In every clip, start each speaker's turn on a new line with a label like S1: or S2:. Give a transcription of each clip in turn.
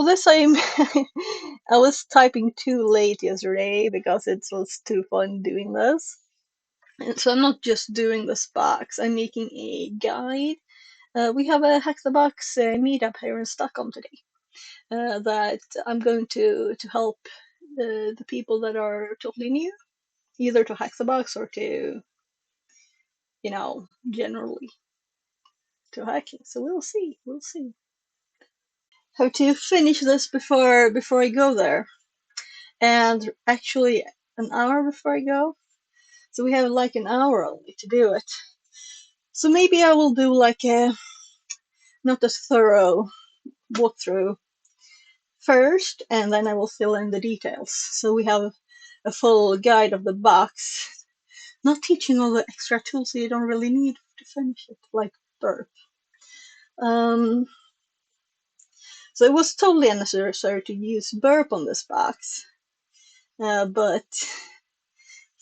S1: Oh, this I'm I was typing too late yesterday because it was too fun doing this. And so I'm not just doing this box, I'm making a guide. We have a HackTheBox meetup here in Stockholm today that I'm going to help the people that are totally new, either to HackTheBox or to, generally to hacking. So we'll see. We'll see. Have to finish this before I go there, and actually an hour before I go. So we have like an hour only to do it. So maybe I will do like a not as thorough walkthrough first, and then I will fill in the details. So we have a full guide of the box, not teaching all the extra tools you don't really need to finish it, like burp. Um, so it was totally unnecessary to use burp on this box, but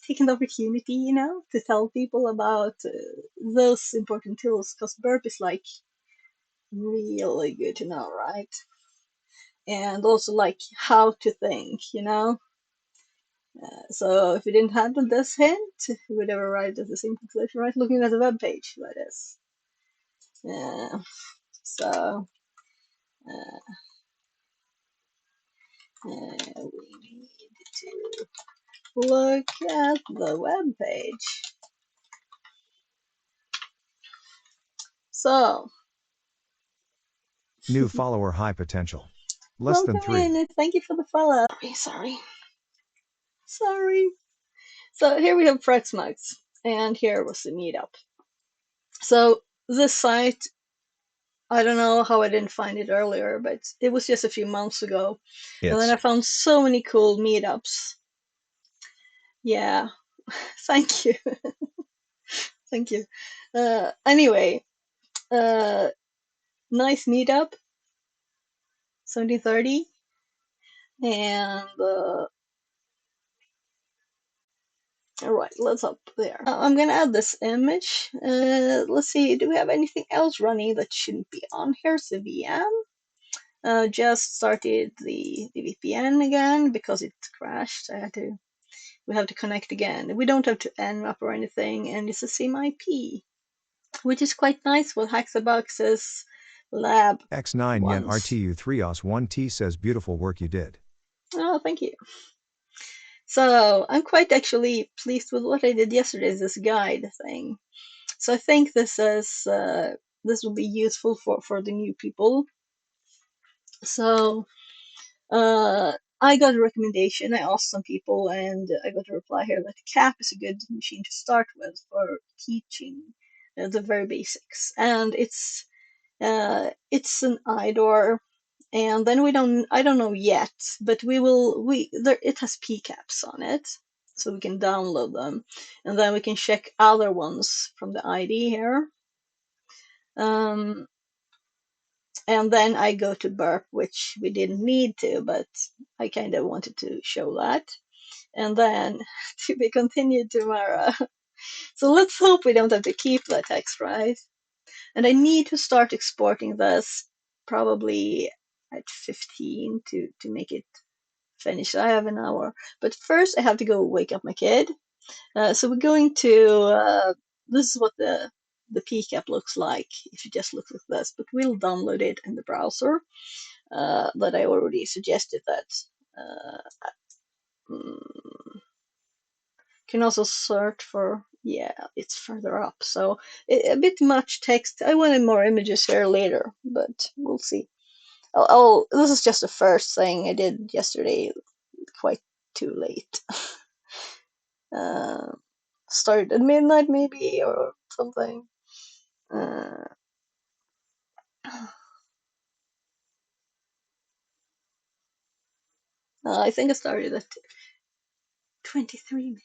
S1: taking the opportunity, to tell people about those important tools, because burp is like really good to know, right? And also like how to think. So if you didn't handle this hint, you would have arrived at the same conclusion, right? Looking at the web page, that is. So we need to look at the web page. So,
S2: New follower, high potential. Less than
S1: welcome
S2: 3.
S1: in. Thank you for the follow. Sorry. So here we have Frexmax, and here was the meetup. So this site, I don't know how I didn't find it earlier, but it was just a few months ago. And then I
S2: It's
S1: found so many cool meetups. Yeah, thank you. Thank you. Anyway, uh, nice meetup, 1730. And all right, let's up there. I'm gonna add this image. Let's see, do we have anything else running that shouldn't be on here? It's a VM. Just started the VPN again because it crashed. We have to connect again. We don't have to nmap or anything, and it's the same IP, which is quite nice with HackTheBox's lab
S2: X9 Yen
S1: ones.
S2: RTU3 OS 1T says beautiful work you did.
S1: Oh, thank you. So I'm quite actually pleased with what I did yesterday, this guide thing. So I think this will be useful for the new people. So I got a recommendation. I asked some people, and I got a reply here that CAP is a good machine to start with for teaching the very basics, and it's an IDOR, and then I don't know yet, but it has PCAPs on it, so we can download them, and then we can check other ones from the ID here. Um, and then I go to burp, which we didn't need to, but I kind of wanted to show that. And then to be continued tomorrow. So let's hope we don't have to keep that text, right? And I need to start exporting this probably at 15 to make it finish. I have an hour. But first I have to go wake up my kid. So we're going to, this is what the PCAP looks like if you just look like this, but we'll download it in the browser that I already suggested that. Mm, can also search for, yeah, it's further up. So a bit much text. I wanted more images here later, but we'll see. This is just the first thing I did yesterday, quite too late. uh, Started at midnight maybe or something. Uh, I think I started at 23.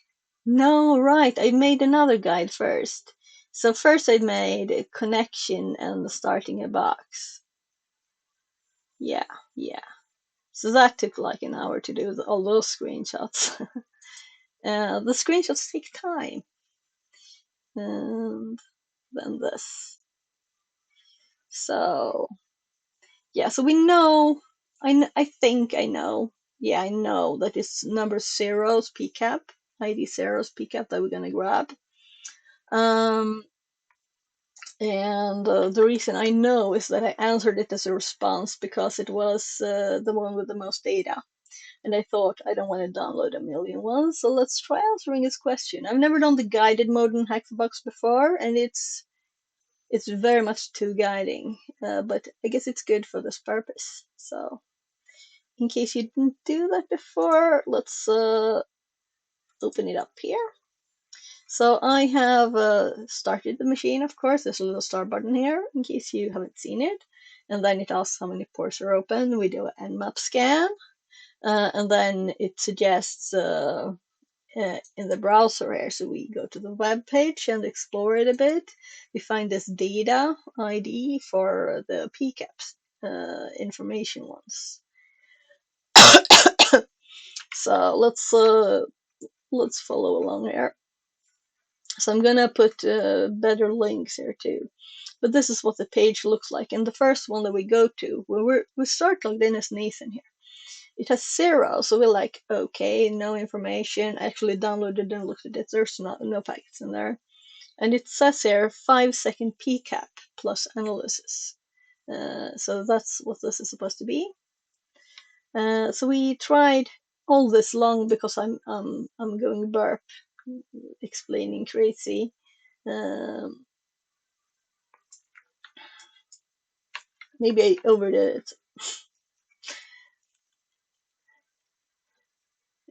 S1: No, right. I made another guide first. So first I made a connection and starting a box. Yeah, yeah. So that took like an hour to do all those screenshots. The screenshots take time. And then this. So, yeah, so we know I think I know. Yeah, I know that it's number zero's PCAP, ID zero's PCAP that we're gonna grab. Um, and the reason I know is that I answered it as a response because it was the one with the most data. And I thought I don't want to download a million ones, so let's try answering this question. I've never done the guided mode in HackTheBox before, and it's very much too guiding, but I guess it's good for this purpose. So in case you didn't do that before, let's open it up here. So I have started the machine, of course. There's a little start button here in case you haven't seen it. And then it asks how many ports are open. We do an nmap scan. And then it suggests in the browser here. So we go to the web page and explore it a bit. We find this data ID for the PCAPs information ones. So let's follow along here. So I'm gonna put better links here too. But this is what the page looks like. And the first one that we go to, when we start logged in as Nathan here, it has zero. So we're like, okay, no information. I actually downloaded and looked at it. There's no packets in there. And it says here 5-second PCAP plus analysis. So that's what this is supposed to be. So we tried all this long because I'm going burp, explaining crazy. Um, Maybe I overdid it,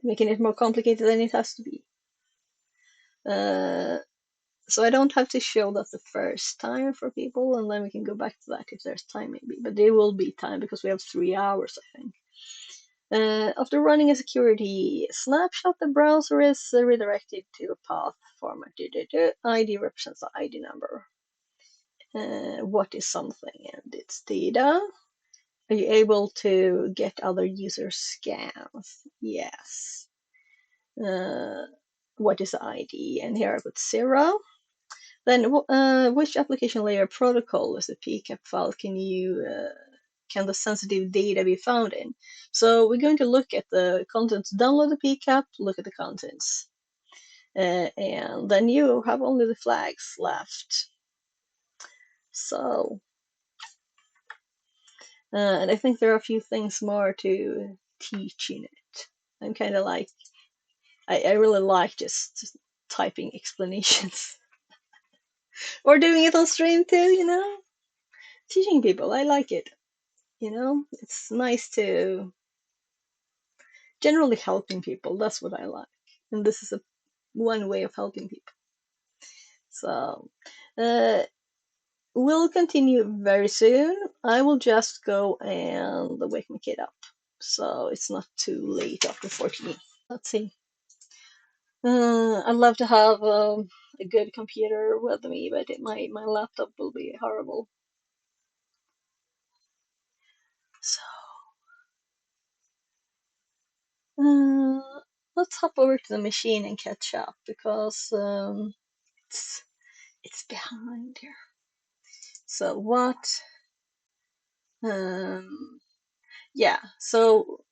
S1: making it more complicated than it has to be. Uh, so I don't have to show that the first time for people, and then we can go back to that if there's time maybe. But there will be time because we have 3 hours, I think. After running a security snapshot, the browser is redirected to a path format. ID represents the ID number. What is something? And it's data. Are you able to get other user scans? Yes. What is the ID? And here I put 0. Then which application layer protocol is the PCAP file can the sensitive data be found in? So we're going to look at the contents, download the PCAP, look at the contents. And then you have only the flags left. So, and I think there are a few things more to teach in it. I'm kind of like, I really like just typing explanations or doing it on stream too, teaching people. I like it, it's nice to generally helping people. That's what I like. And this is one way of helping people. So, uh, we'll continue very soon. I will just go and wake my kid up. So it's not too late after 14. Let's see. I'd love to have a good computer with me, but my laptop will be horrible. So, let's hop over to the machine and catch up because it's, it's behind here. So what? Yeah, so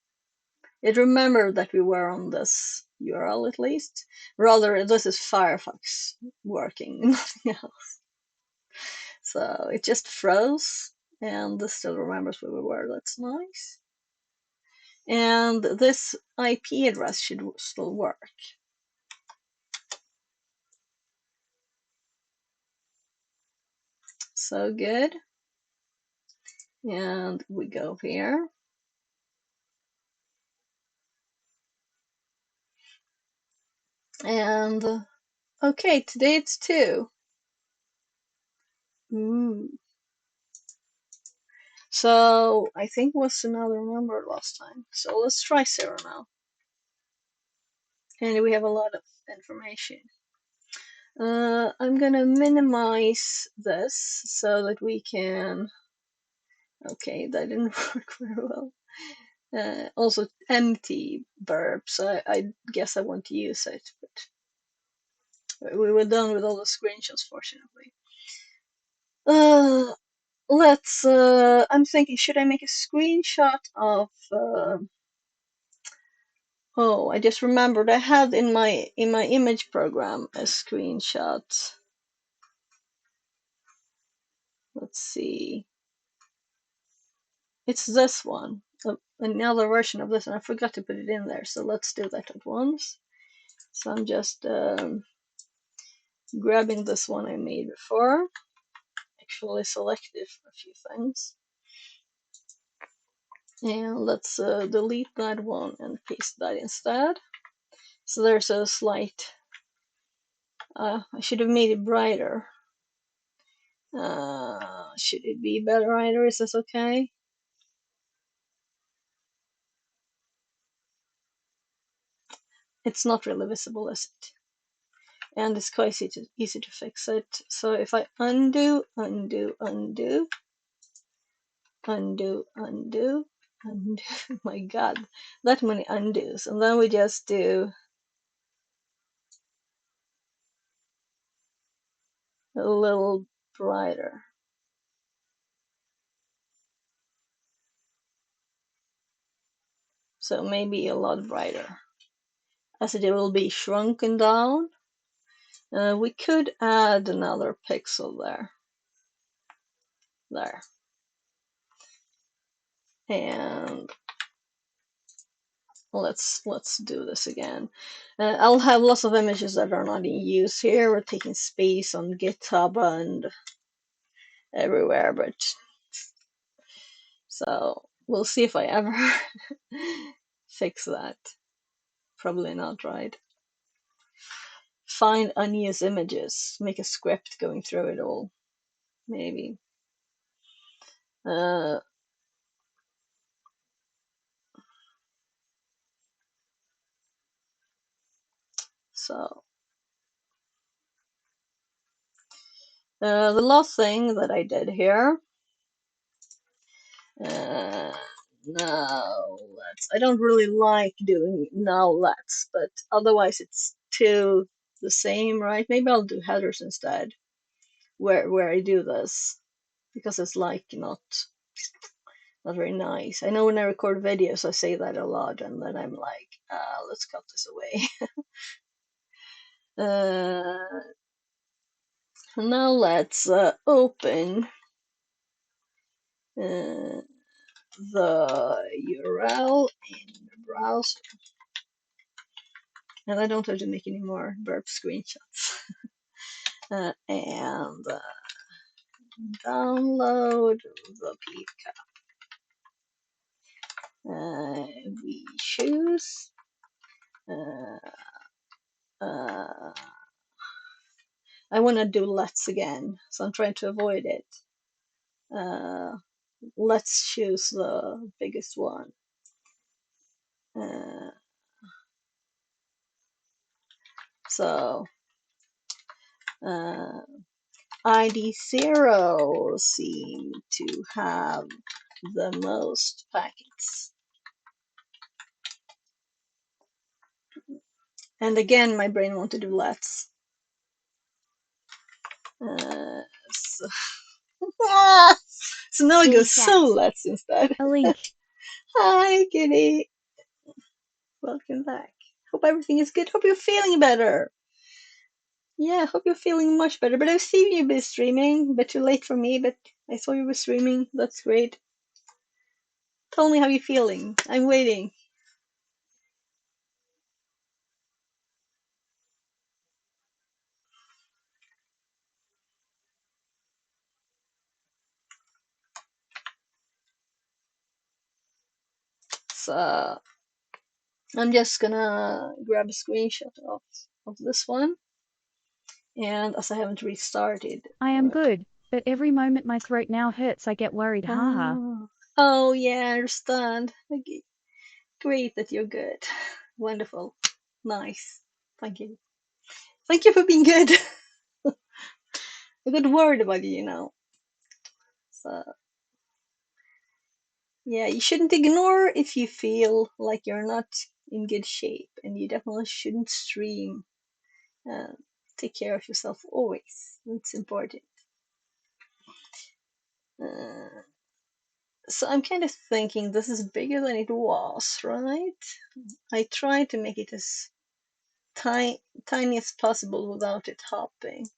S1: it remembered that we were on this URL at least. Rather, this is Firefox working, nothing else. So it just froze, and this still remembers where we were. That's nice. And this IP address should still work. So good. And we go here. And okay, today it's 2. Ooh. So I think was another number last time. So let's try 0 now. And we have a lot of information. I'm gonna minimize this so that we can. Okay, that didn't work very well. Also empty burp, so I guess I want to use it, but we were done with all the screenshots, fortunately. let's. I'm thinking, should I make a screenshot of? Oh, I just remembered I had in my image program a screenshot. Let's see. It's this one, another version of this, and I forgot to put it in there. So let's do that at once. So I'm just grabbing this one I made before. Actually selected a few things. And let's delete that one and paste that instead. So there's a slight, I should have made it brighter. Should it be brighter? Is this okay? It's not really visible, is it? And it's quite easy to fix it. So if I undo, undo, undo, undo, undo, undo, my god, that many undos. And then we just do a little brighter. So maybe a lot brighter. As it will be shrunken down. We could add another pixel there. There. And let's do this again. I'll have lots of images that are not in use here. We're taking space on GitHub and everywhere, but so we'll see if I ever fix that. Probably not, right? Find unused images. Make a script going through it all. Maybe. So the last thing that I did here. Now let's. I don't really like doing now let's, but otherwise it's too the same, right? Maybe I'll do headers instead, where I do this, because it's like not very nice. I know when I record videos, I say that a lot, and then I'm like, let's cut this away. Now let's open the URL in the browser. And I don't have to make any more burp screenshots. And download the pcap. We choose I want to do let's again, so I'm trying to avoid it. Let's choose the biggest one. So ID 0 seem to have the most packets. And again, my brain wants to do let's. So, so now I go so let's instead.
S3: A link.
S1: Hi, Kitty. Welcome back. Hope everything is good. Hope you're feeling better. Yeah, hope you're feeling much better. But I've seen you be streaming. But too late for me, but I saw you were streaming. That's great. Tell me how you're feeling. I'm waiting. So I'm just gonna grab a screenshot of this one. And as I haven't restarted.
S3: I am good, but every moment my throat now hurts, I get worried. Haha.
S1: Oh yeah, I understand. Okay. Great that you're good. Wonderful. Nice. Thank you. Thank you for being good. A good word about you, you know. So yeah, you shouldn't ignore if you feel like you're not in good shape, and you definitely shouldn't stream. Take care of yourself always. It's important. Uh, so I'm kind of thinking this is bigger than it was, right? I tried to make it as tiny as possible without it hopping.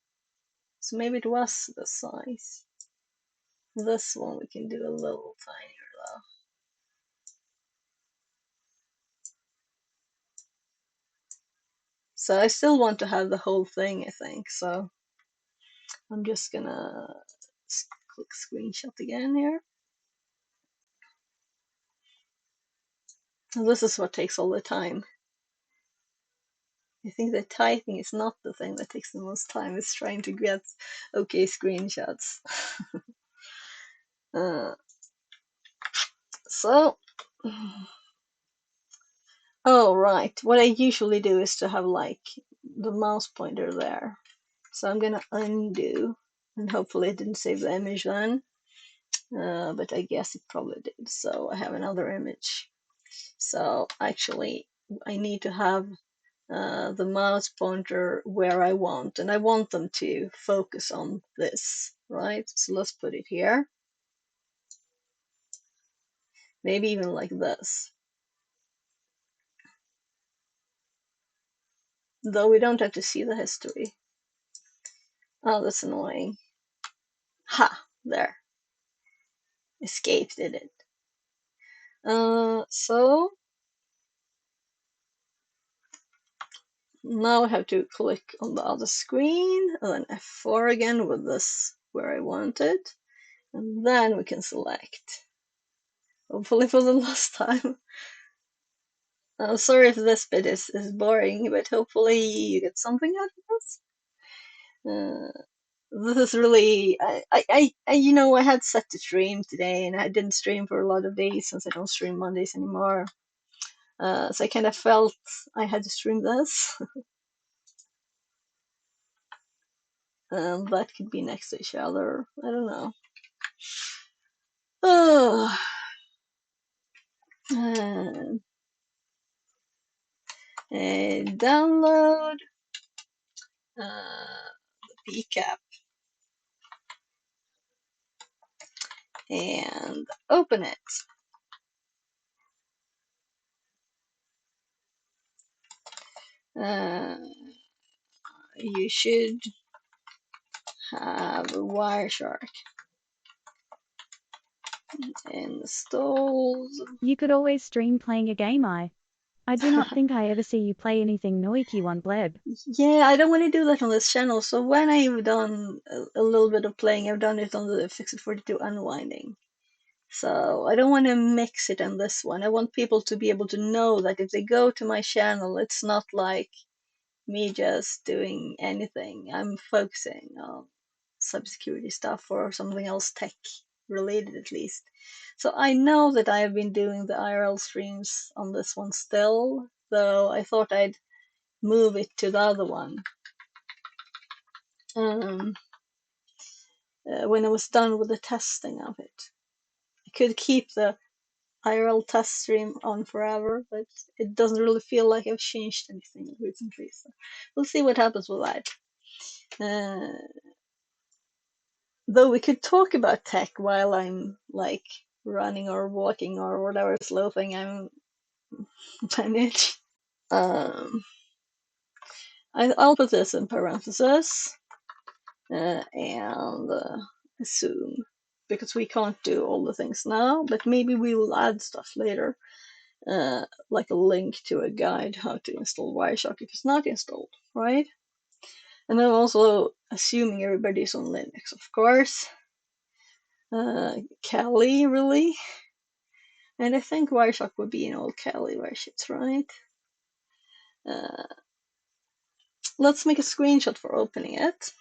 S1: So maybe it was the size. This one we can do a little tinier though. So I still want to have the whole thing, I think. So I'm just gonna click screenshot again here. And this is what takes all the time. I think the typing is not the thing that takes the most time. It's trying to get okay screenshots. uh, so, oh right, what I usually do is to have like the mouse pointer there. So I'm gonna undo, and hopefully it didn't save the image then. But I guess it probably did. So I have another image. So actually, I need to have the mouse pointer where I want, and I want them to focus on this, right? So let's put it here. Maybe even like this. Though we don't have to see the history. Oh, that's annoying. Ha! There. Escape did it. So now I have to click on the other screen, and then F4 again with this where I want it. And then we can select. Hopefully for the last time. Sorry if this bit is boring, but hopefully you get something out of this. This is really, you know, I had set to stream today, and I didn't stream for a lot of days since I don't stream Mondays anymore. So I kind of felt I had to stream this. That could be next to each other. I don't know. Oh, download the PCAP and open it. You should have Wireshark installed.
S3: You could always stream playing a game. I do not think I ever see you play anything noiky on Bleb.
S1: Yeah, I don't want to do that on this channel. So when I've done a little bit of playing, I've done it on the Fix It 42 Unwinding. So I don't want to mix it on this one. I want people to be able to know that if they go to my channel, it's not like me just doing anything. I'm focusing on cybersecurity stuff or something else tech related at least. So I know that I have been doing the IRL streams on this one still, though I thought I'd move it to the other one. When I was done with the testing of it, I could keep the IRL test stream on forever, but it doesn't really feel like I've changed anything recently. So we'll see what happens with that. Though we could talk about tech while I'm like running or walking or whatever slow thing I'm managing. I'll put this in parentheses and assume, because we can't do all the things now, but maybe we will add stuff later, like a link to a guide how to install Wireshark if it's not installed, right? And I'm also assuming everybody's on Linux, of course. Kali, really? And I think Wireshark would be in all Kali versions, right? Uh, let's make a screenshot for opening it.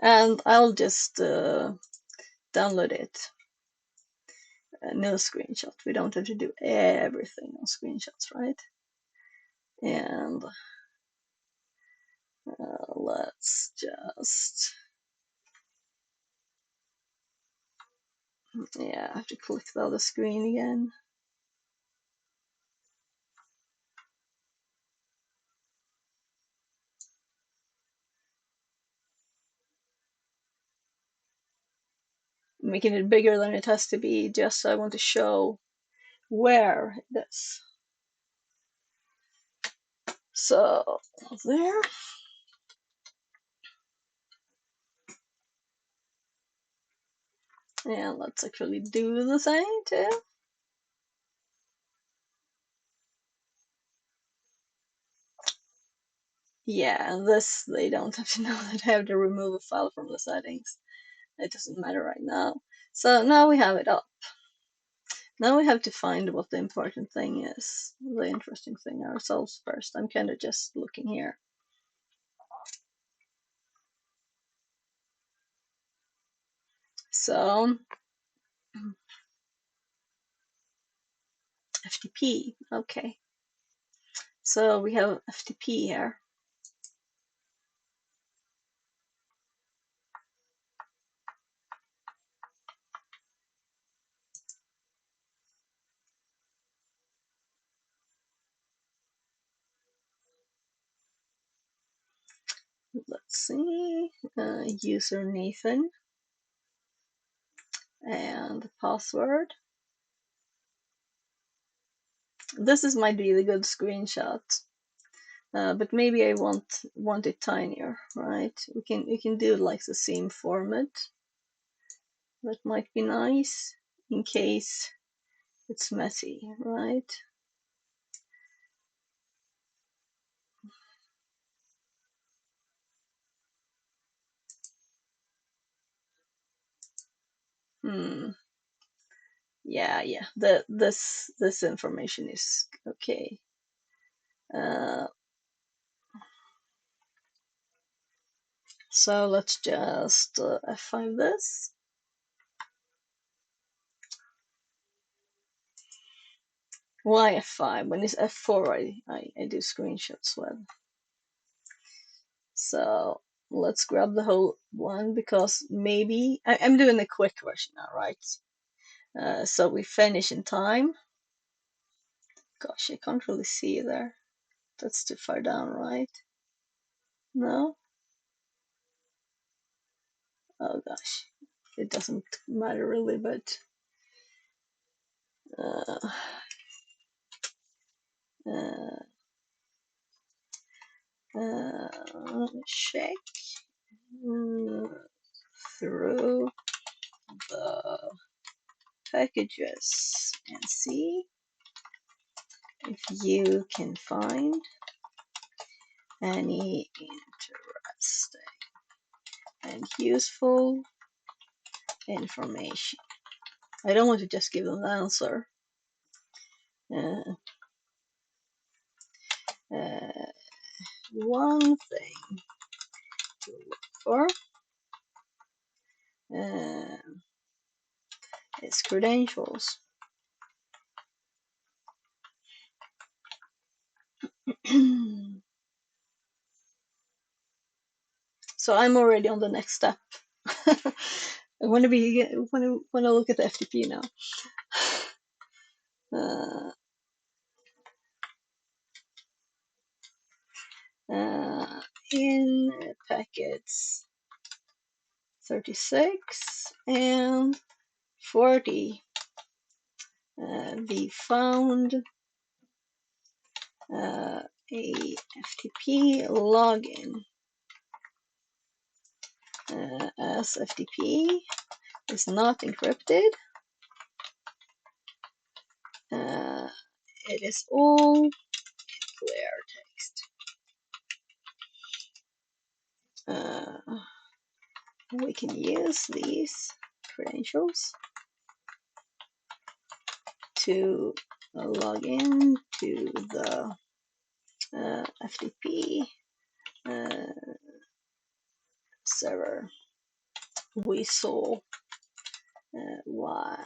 S1: And I'll just download it. No screenshot. We don't have to do everything on screenshots, right? And let's just, yeah, I have to click the other screen again. making it bigger than it has to be, just so I want to show where it is. So there. And let's actually do the thing too. Yeah, this, they don't have to know that I have to remove a file from the settings. It doesn't matter right now. So now we have it up. Now we have to find what the important thing is, the interesting thing ourselves first. I'm kind of just looking here. So FTP, okay. So we have FTP here. Let's see, user Nathan and the password. This is might be the good screenshot, but maybe I want it tinier, right? We can do like the same format. That might be nice in case it's messy, right? Yeah, this information is okay. So let's just F5 this. Why F5? When it's F4, I do screenshots with. So let's grab the whole one, because maybe I'm doing the quick version now, right? So we finish in time. Gosh, I can't really see there. That's too far down, right? No? Oh gosh, it doesn't matter really, but uh, check through the packages and see if you can find any interesting and useful information. I don't want to just give them the answer. One thing to look for is credentials. So I'm already on the next step. I want to look at the FTP now. In packets 36 and 40, we found a FTP login. As FTP is not encrypted, it is all clear text. We can use these credentials to log in to the FTP server. We saw one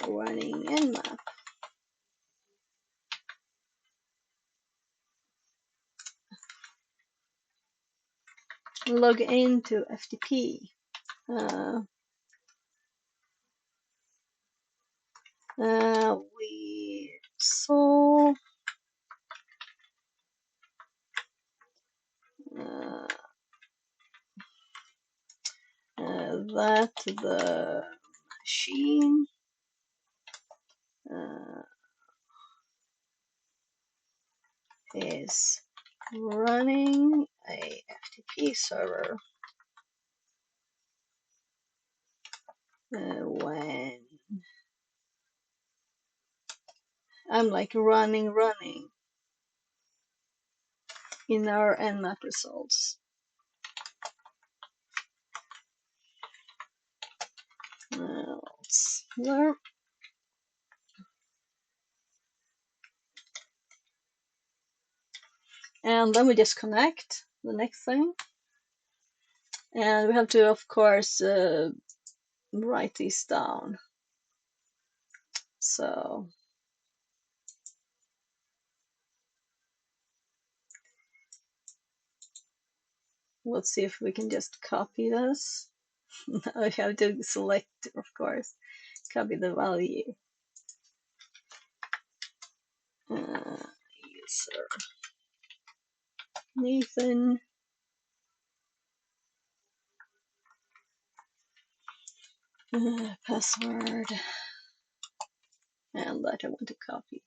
S1: running nmap. Log into FTP. We saw the machine is running a FTP server when I'm like running in our Nmap results. There. And then we just connect the next thing. And we have to, of course, write these down. So let's see if we can just copy this. I have to select, of course, copy the value. User Nathan. Password. And that I want to copy.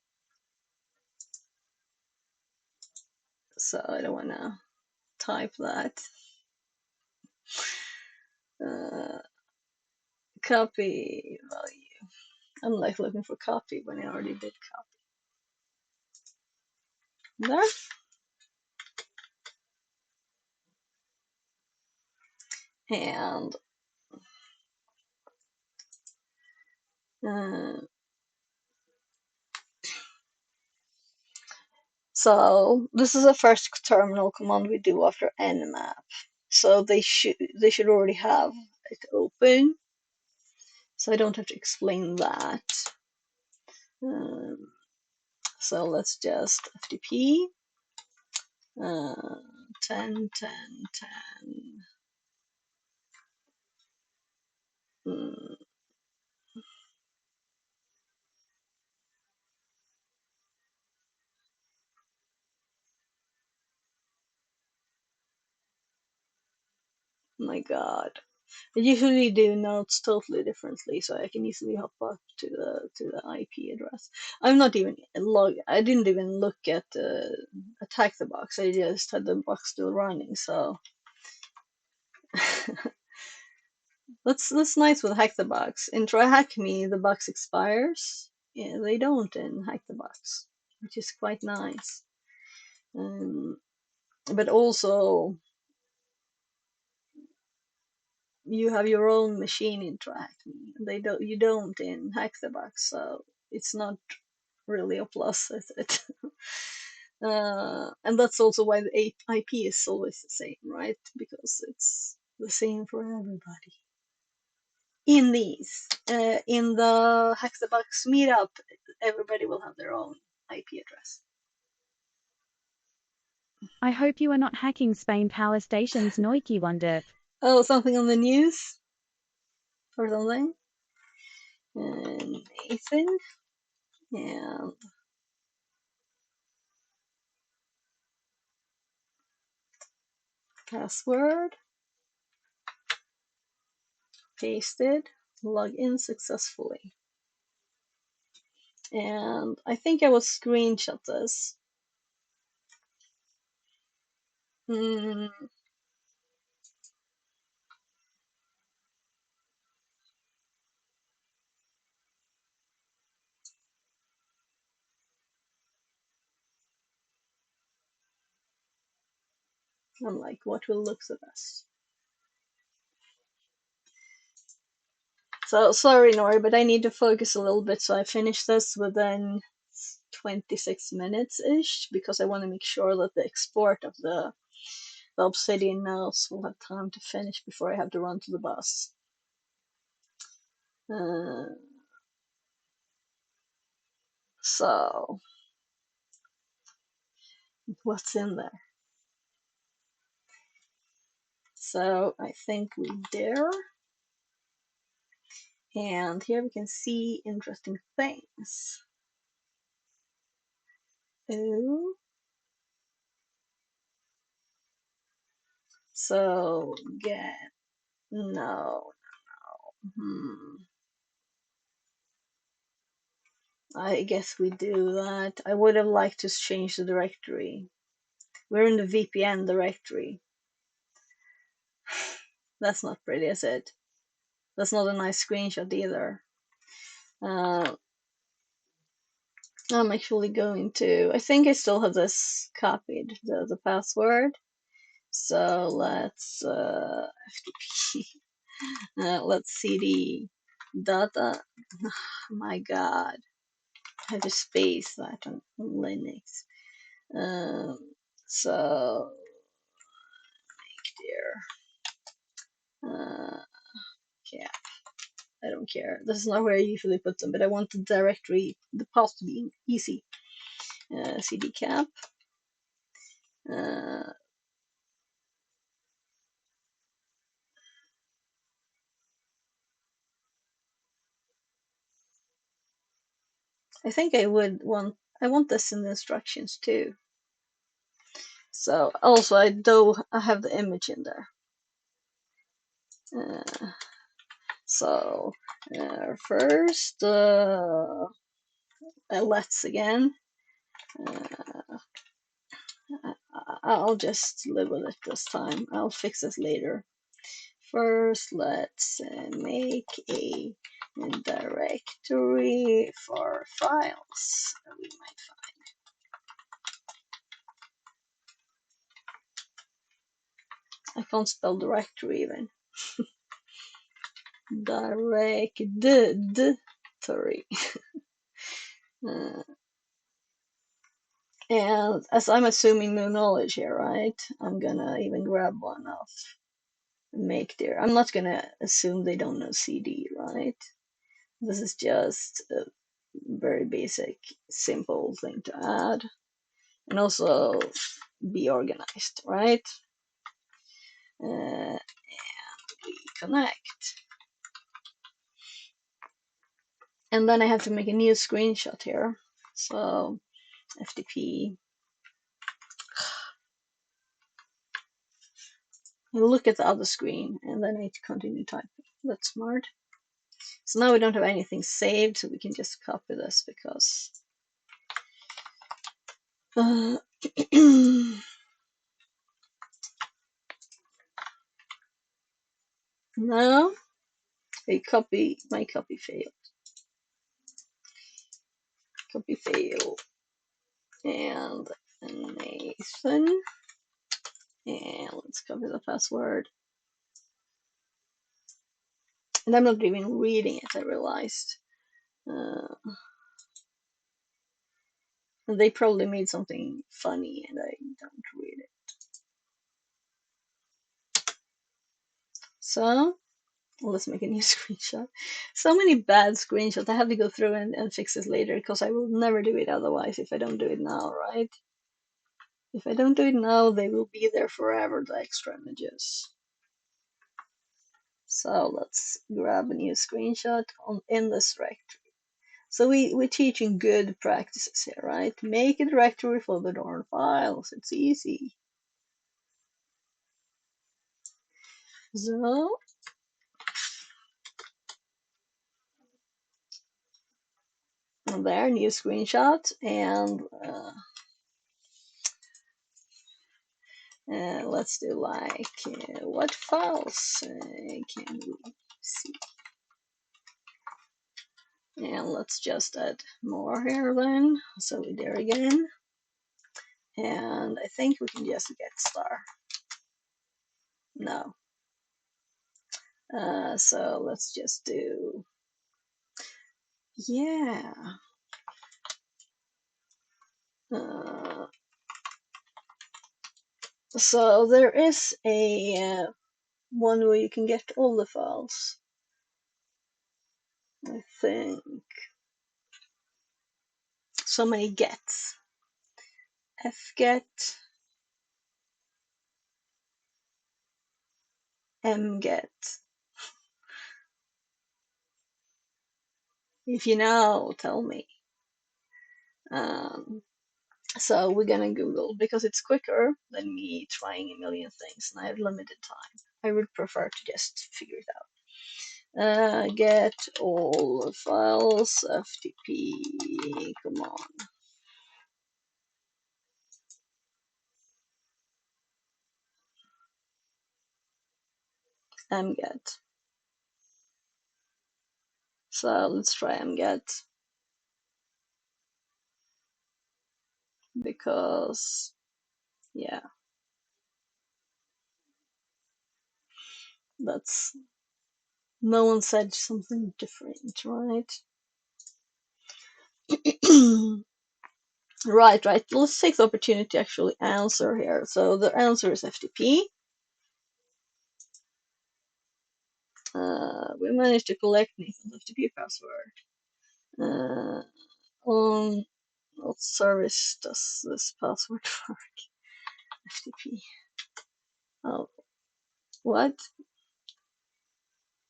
S1: So I don't want to type that. Copy value. I'm like looking for copy when I already did copy. There. And so this is the first terminal command we do after nmap. So they should already have it open. So I don't have to explain that. So let's just FTP 10, 10, 10. My God. I usually do notes totally differently, so I can easily hop up to the IP address. I'm not even I didn't even look at Attack the Box. I just had the box still running. So that's nice with Hack the Box. In Try Hack Me, the box expires. Yeah, they don't in Hack the Box, which is quite nice. But also, you have your own machine in Try Hack Me. You don't in Hack the Box, so it's not really a plus, is it? And that's also why the IP is always the same, right? Because it's the same for everybody. In these, in the Hack the Box meetup, everybody will have their own IP address.
S3: I hope you are not hacking Spain Power Station's Noiki Wonder.
S1: Oh, something on the news or something? Nathan and password pasted, log in successfully. And I think I will screenshot this. I'm like, what will look the best? So sorry, Nori, but I need to focus a little bit, so I finish this within 26 minutes ish, because I want to make sure that the export of the Obsidian notes will have time to finish before I have to run to the bus. So what's in there? So I think we dare. And here we can see interesting things. Ooh. So get, no. I guess we do that. I would have liked to change the directory. We're in the VPN directory. That's not pretty, is it? That's not a nice screenshot either. I'm actually going to, I think I still have this copied, the password. So let's FTP, let's cd data. Oh my god, I have to space that on Linux. So dear, yeah, I don't care. This is not where I usually put them, but I want the directory, the path to be easy. Cd cap. I think I want this in the instructions too. So also I have the image in there. So first, let's again. I'll just live with it this time. I'll fix it later. First, let's make a directory for files that we might find. I can't spell directory even. Directory. And as I'm assuming no knowledge here, right? I'm gonna even grab one off make there. I'm not gonna assume they don't know CD, right? This is just a very basic, simple thing to add. And also be organized, right? And we connect. And then I have to make a new screenshot here. So FTP. I look at the other screen and then I need to continue typing. That's smart. So now we don't have anything saved, so we can just copy this because now my copy failed. Copy failed. And Nathan. And let's copy the password. And I'm not even reading it, I realized. They probably made something funny and I don't read it. So let's make a new screenshot. So many bad screenshots. I have to go through and fix this later because I will never do it otherwise if I don't do it now, right? If I don't do it now, they will be there forever, the extra images. So let's grab a new screenshot in this directory. So we're teaching good practices here, right? Make a directory for the darn files. It's easy. So there, new screenshot, and let's do like what files can we see? And let's just add more here then. So we're there again. And I think we can just get star. No. So let's just do, yeah. So there is a one where you can get all the files. I think. So many gets. fget, mget. If you know, tell me. So we're gonna Google because it's quicker than me trying a million things and I have limited time. I would prefer to just figure it out. Get all files, FTP, come on. mget. So let's try mget, because yeah, that's, no one said something different, right? Right. Let's take the opportunity to actually answer here. So the answer is FTP. We managed to collect Nathan's FTP password. On what service does this password work? FTP. Oh, what?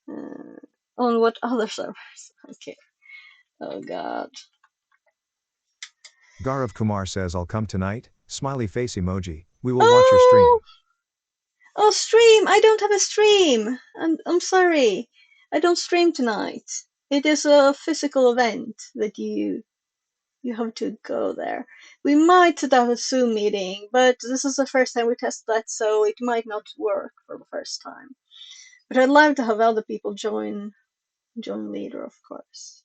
S1: On what other servers? Okay. Oh God.
S2: Gaurav Kumar says I'll come tonight, smiley face emoji, we will watch your
S1: Oh,
S2: stream.
S1: oh, stream! I don't have a stream. I'm sorry. I don't stream tonight. It is a physical event that you have to go there. We might set up a Zoom meeting, but this is the first time we test that, so it might not work for the first time. But I'd love to have other people join later, of course.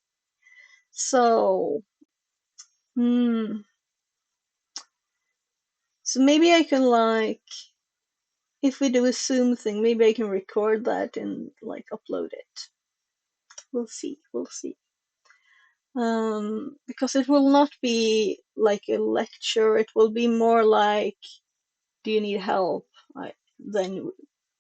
S1: So, so maybe I can, like, if we do a Zoom thing, maybe I can record that and like upload it. We'll see. We'll see. Because it will not be like a lecture. It will be more like, do you need help? Then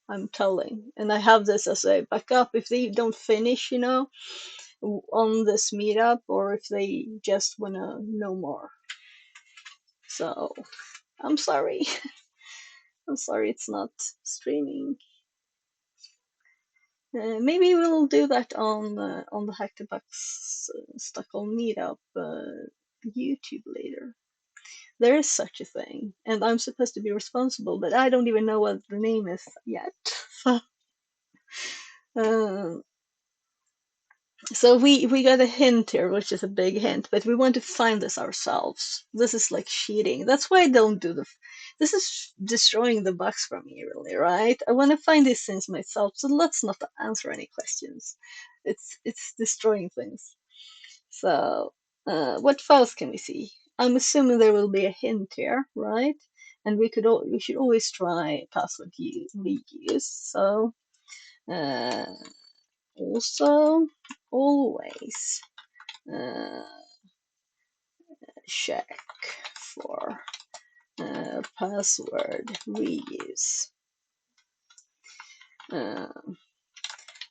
S1: I'm telling, and I have this as a backup if they don't finish, on this meetup, or if they just wanna know more. So I'm sorry. I'm sorry it's not streaming. Maybe we'll do that on the HackTheBox Stockholm meetup YouTube later. There is such a thing, and I'm supposed to be responsible, but I don't even know what the name is yet. So, so we got a hint here, which is a big hint, but we want to find this ourselves. This is like cheating. That's why I don't do this is destroying the box for me, really, right? I want to find these things myself, so let's not answer any questions. It's destroying things. So, what files can we see? I'm assuming there will be a hint here, right? And we should always try password reuse. So, uh, also always uh, check for password reuse. Uh,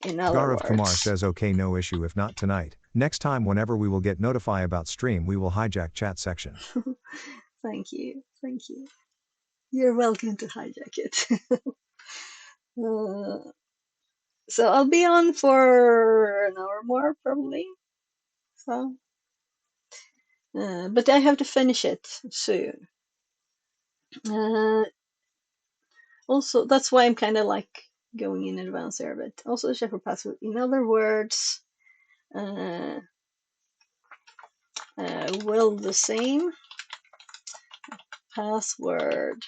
S1: in other
S2: Gaurav Kumar
S1: words,
S2: says okay, no issue if not tonight. Next time whenever we will get notify about stream we will hijack chat section.
S1: thank you, thank you. You're welcome to hijack it. So I'll be on for an hour more probably. So, but I have to finish it soon. Uh, Also, that's why I'm kind of like going in advance here. But also check for password. In other words, uh, will the same password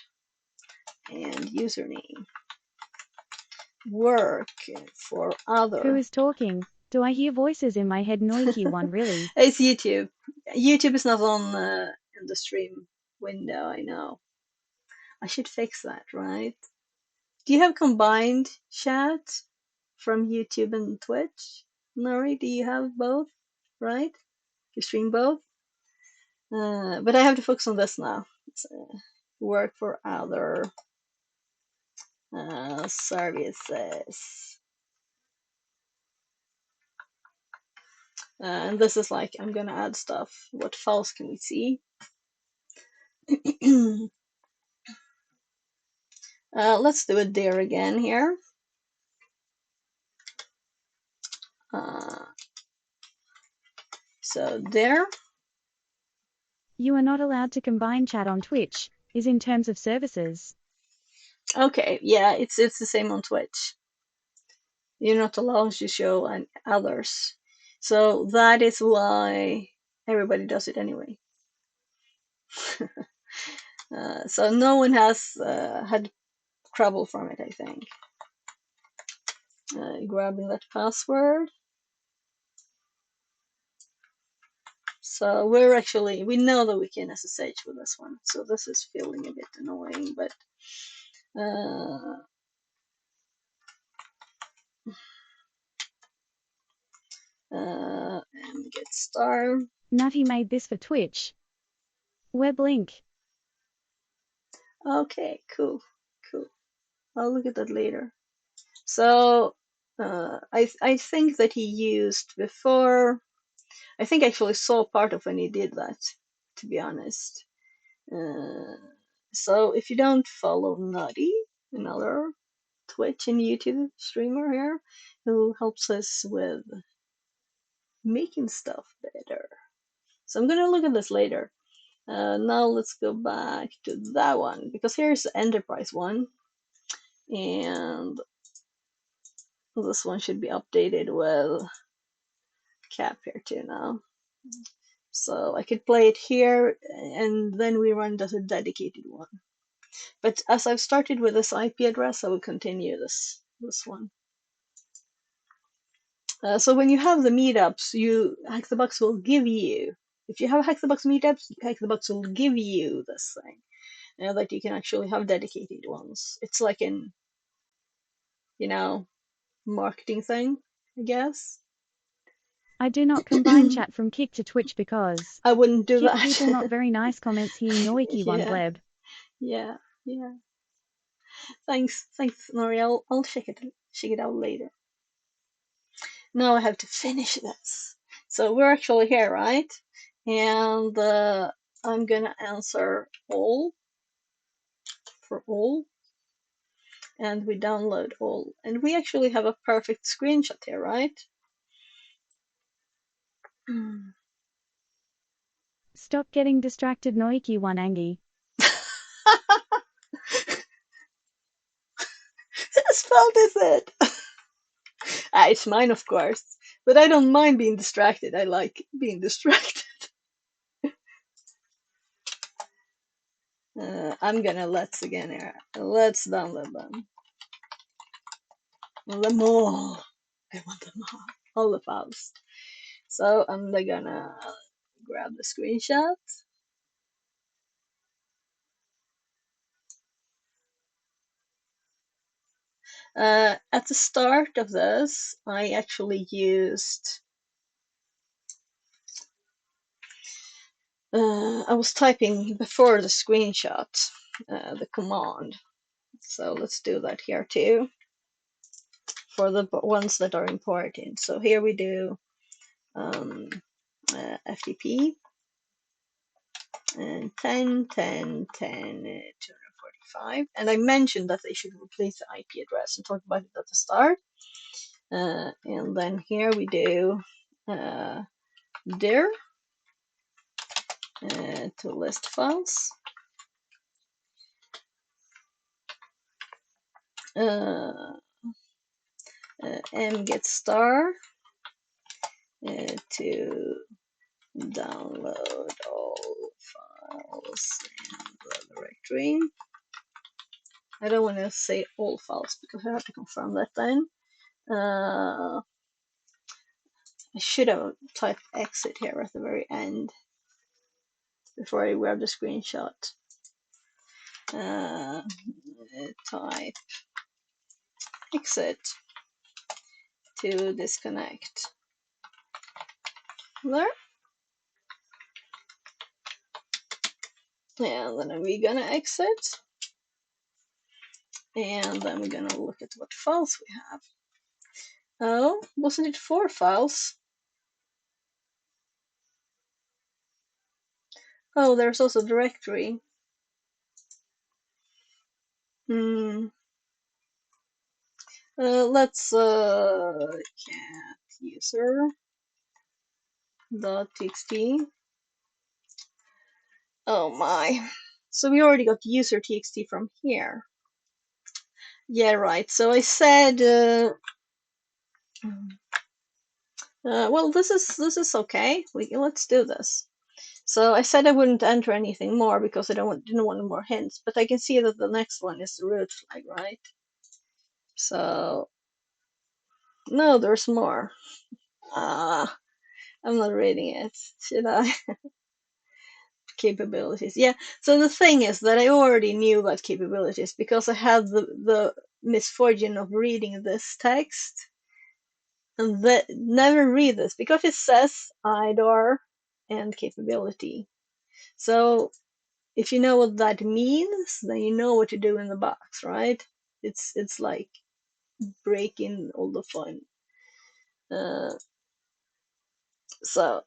S1: and username work for
S3: Who
S1: other?
S3: is talking? Do I hear voices in my head? Noiki one, really?
S1: It's YouTube. YouTube is not on in the stream window. I know. I should fix that, right? Do you have combined chat from YouTube and Twitch? Nori, do you have both? Right? You stream both? But I have to focus on this now. Work for other services. And this is like, I'm gonna add stuff. What files can we see? Let's do a dir again here. So dir.
S3: You are not allowed to combine chat on Twitch, is in terms of services.
S1: Okay, yeah, it's the same on Twitch. You're not allowed to show others. So that is why everybody does it anyway. So no one has had trouble from it, I think. Grabbing that password. So we know that we can SSH with this one. So this is feeling a bit annoying, but and get star.
S3: Nutty made this for Twitch. Web link.
S1: Okay, cool. I'll look at that later. So I think that he used before. I think I actually saw part of when he did that, to be honest. So if you don't follow Nutty, another Twitch and YouTube streamer here, who helps us with making stuff better. So I'm gonna look at this later. Now let's go back to that one, because here's the enterprise one, and this one should be updated with cap here too now. So I could play it here, and then we run as a dedicated one. But as I've started with this IP address, I will continue this one. So when you have the meetups, HackTheBox will give you. If you have HackTheBox meetups, HackTheBox will give you this thing, that you can actually have dedicated ones. It's like an, marketing thing, I guess.
S3: I do not combine chat from Kick to Twitch because
S1: I wouldn't do
S3: Kick
S1: that.
S3: people not very nice comments here Noiki one
S1: Yeah,
S3: bleb.
S1: yeah. Thanks, Nori. I'll check it out later. Now I have to finish this. So we're actually here, right? And I'm gonna answer all for all, and we download all, and we actually have a perfect screenshot here, right?
S3: Stop getting distracted Noiki one Angie.
S1: Whose fault is it? It's mine, of course, but I don't mind being distracted. I like being distracted. I'm gonna let's again here. Let's download them. Them all. I want them all the files. So I'm gonna grab the screenshot. At the start of this, I actually used. I was typing before the screenshot, the command. So let's do that here too, for the ones that are important. So here we do FTP and 10, 10, 10, 245. And I mentioned that they should replace the IP address and talk about it at the start. And then here we do dir to list files. Mget star to download all files in the directory. I don't want to say all files because I have to confirm that then. I should have typed exit here at the very end before I grab the screenshot. Type exit to disconnect. There. And then we're gonna exit. And then we're gonna look at what files we have. Oh, wasn't it 4 files? Oh, there's also directory. Let's cat user .txt. Oh my. So we already got user txt from here. Yeah, right. So I said Well, this is okay. Let's do this. So I said I wouldn't enter anything more because I didn't want more hints, but I can see that the next one is the root flag, right? So no, there's more. Ah, I'm not reading it. Should I? Capabilities. Yeah. So the thing is that I already knew about capabilities because I had the misfortune of reading this text and never read this because it says IDOR and capability. So if you know what that means, then you know what to do in the box, right? It's like breaking all the fun. Uh, so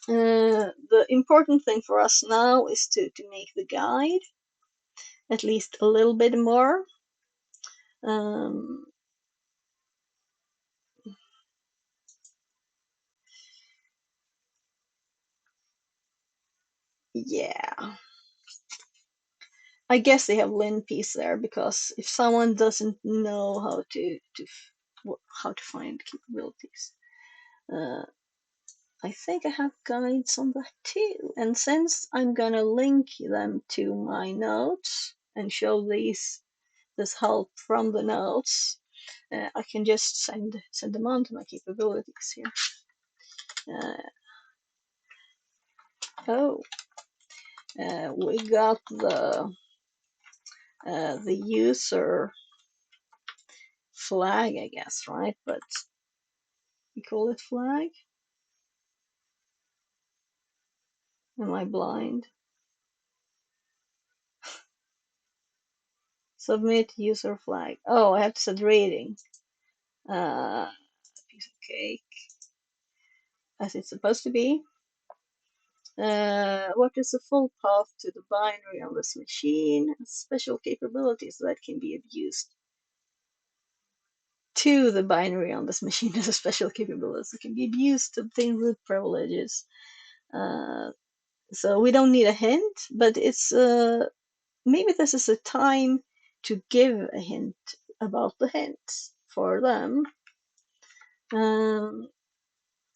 S1: the important thing for us now is to make the guide at least a little bit more. Um, yeah, I guess they have Lin piece there because if someone doesn't know how to find capabilities, uh, I think I have guides on that too. And since I'm gonna link them to my notes and show this help from the notes, I can just send them on to my capabilities here. Oh, we got the user flag, I guess, right? But we call it flag. Am I blind? Submit user flag. Oh, I have to set rating. Piece of cake, as it's supposed to be. What is the full path to the binary on this machine? Special capabilities that can be abused. To the binary on this machine is a special capability that can be abused to obtain root privileges. So we don't need a hint, but it's maybe this is a time to give a hint about the hint for them.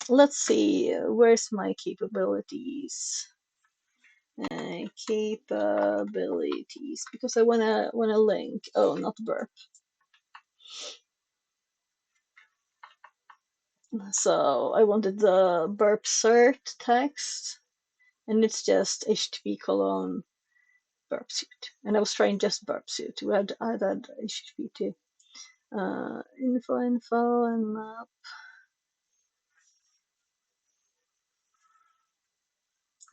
S1: Let's see, where's my capabilities? Capabilities, because I wanna link. Oh, not burp. So I wanted the burp cert text, and it's just HTTP colon burp suit. And I was trying just burp suit. I'd add HTTP too. Info and map.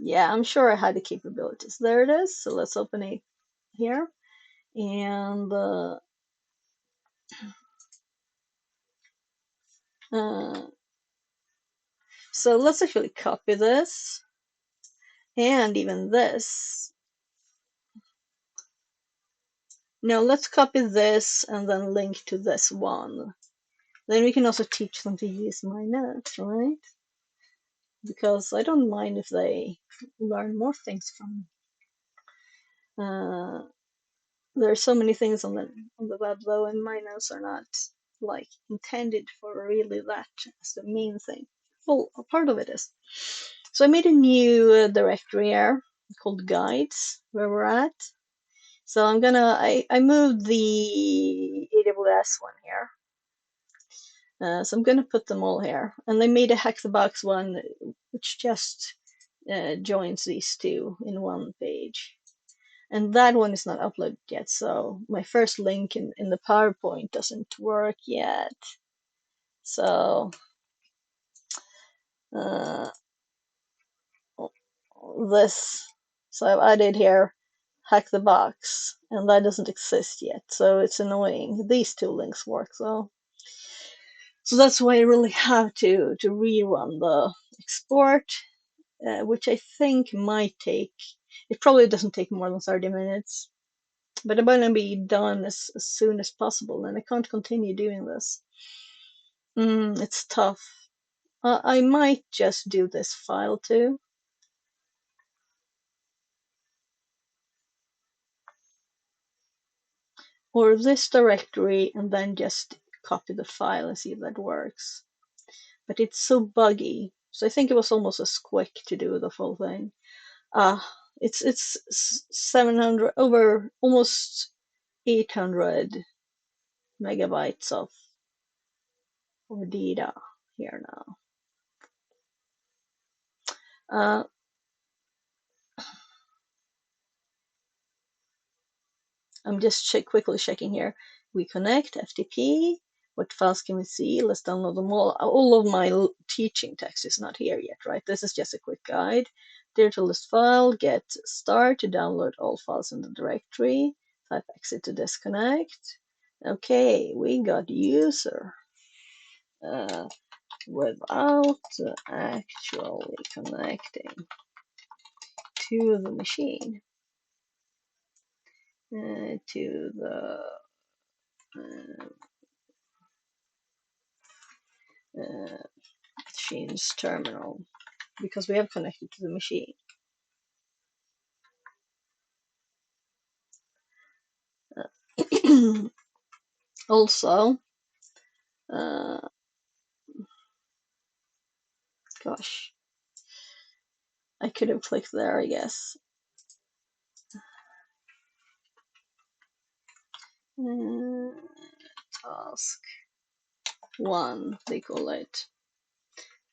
S1: Yeah, I'm sure I had the capabilities. There it is. So let's open it here. And so let's actually copy this and even this. No, let's copy this and then link to this one. Then we can also teach them to use my notes, right? Because I don't mind if they learn more things from me. There are so many things on the web though, and my notes are not like intended for really that as the main thing. Well, a part of it is. So I made a new directory here called guides where we're at. So I moved the AWS one here. So I'm gonna put them all here. And I made a HackTheBox one which just joins these two in one page. And that one is not uploaded yet, so my first link in the PowerPoint doesn't work yet. So uh, this, so I've added here hack the box, and that doesn't exist yet, so it's annoying. These two links work though. So that's why I really have to rerun the export, which I think might take, it probably doesn't take more than 30 minutes. But I'm gonna be done as soon as possible, and I can't continue doing this. It's tough. I might just do this file too. Or this directory and then just copy the file and see if that works. But it's so buggy, so I think it was almost as quick to do the full thing. It's 700 over almost 800 megabytes of data here now. I'm just quickly checking here. We connect FTP. What files can we see? Let's download them all. All of my teaching text is not here yet, right? This is just a quick guide. There to list file, get start to download all files in the directory. Type exit to disconnect. Okay, we got user without actually connecting to the machine, to the machine's terminal, because we have connected to the machine. Also, gosh, I could have clicked there, I guess. Task 1, they call it.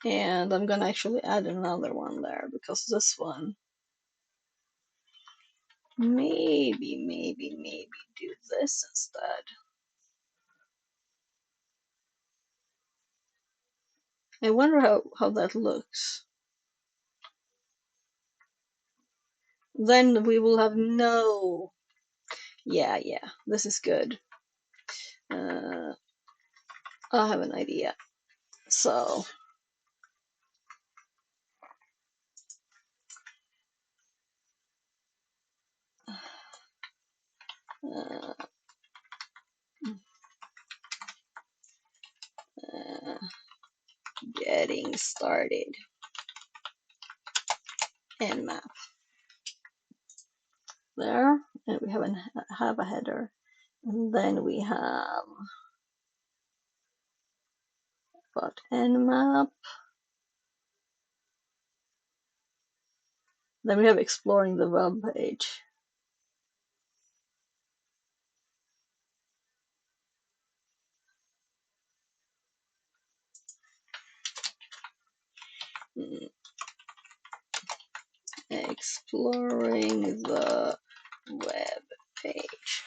S1: And I'm gonna actually add another one there, because this one, maybe do this instead. I wonder how that looks. Then we will have no... Yeah, this is good. I have an idea. So, getting started. Nmap. There, and we have a header. And then we have got nmap. Then we have exploring the web page. Exploring the web page.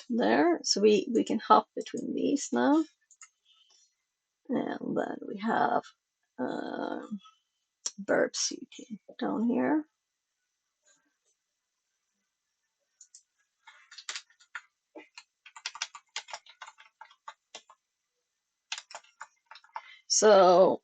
S1: There, so we can hop between these now. And then we have burp suiting down here. So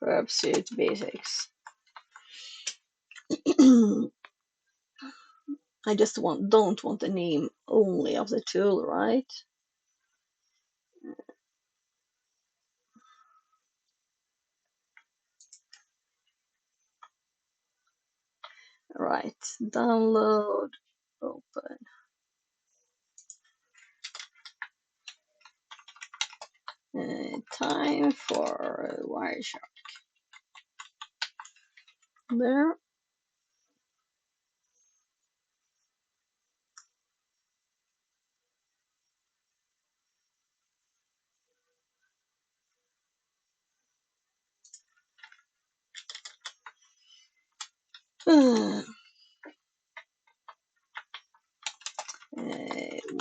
S1: verb suit basics. I just don't want the name only of the tool, right? Right, download, open. Time for Wireshark. There.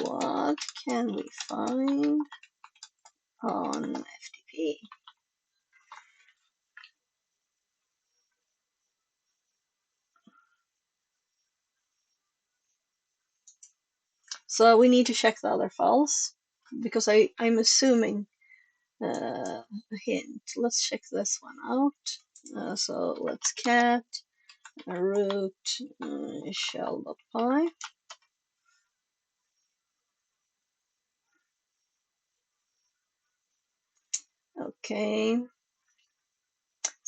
S1: What can we find on FTP? So we need to check the other files, because I'm assuming a hint. Let's check this one out. So let's cat root shell.py. Okay.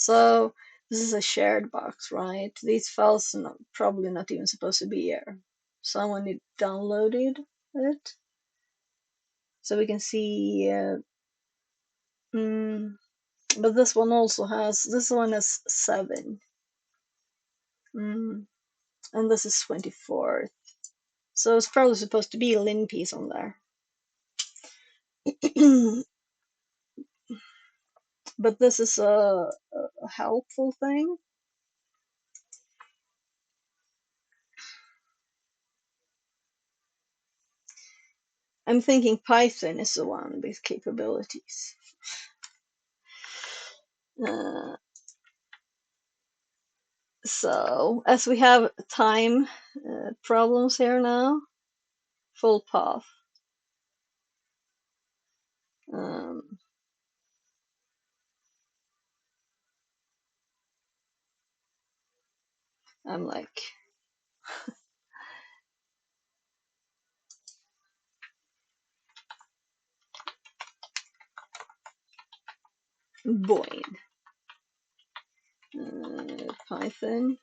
S1: So this is a shared box, right? These files are probably not even supposed to be here. Someone downloaded it. So we can see, but this one also has, this one is 7. And this is 24. So it's probably supposed to be a lin piece on there. But this is a helpful thing. I'm thinking Python is the one with capabilities. So as we have time problems here now, full path. I'm like, void. Python,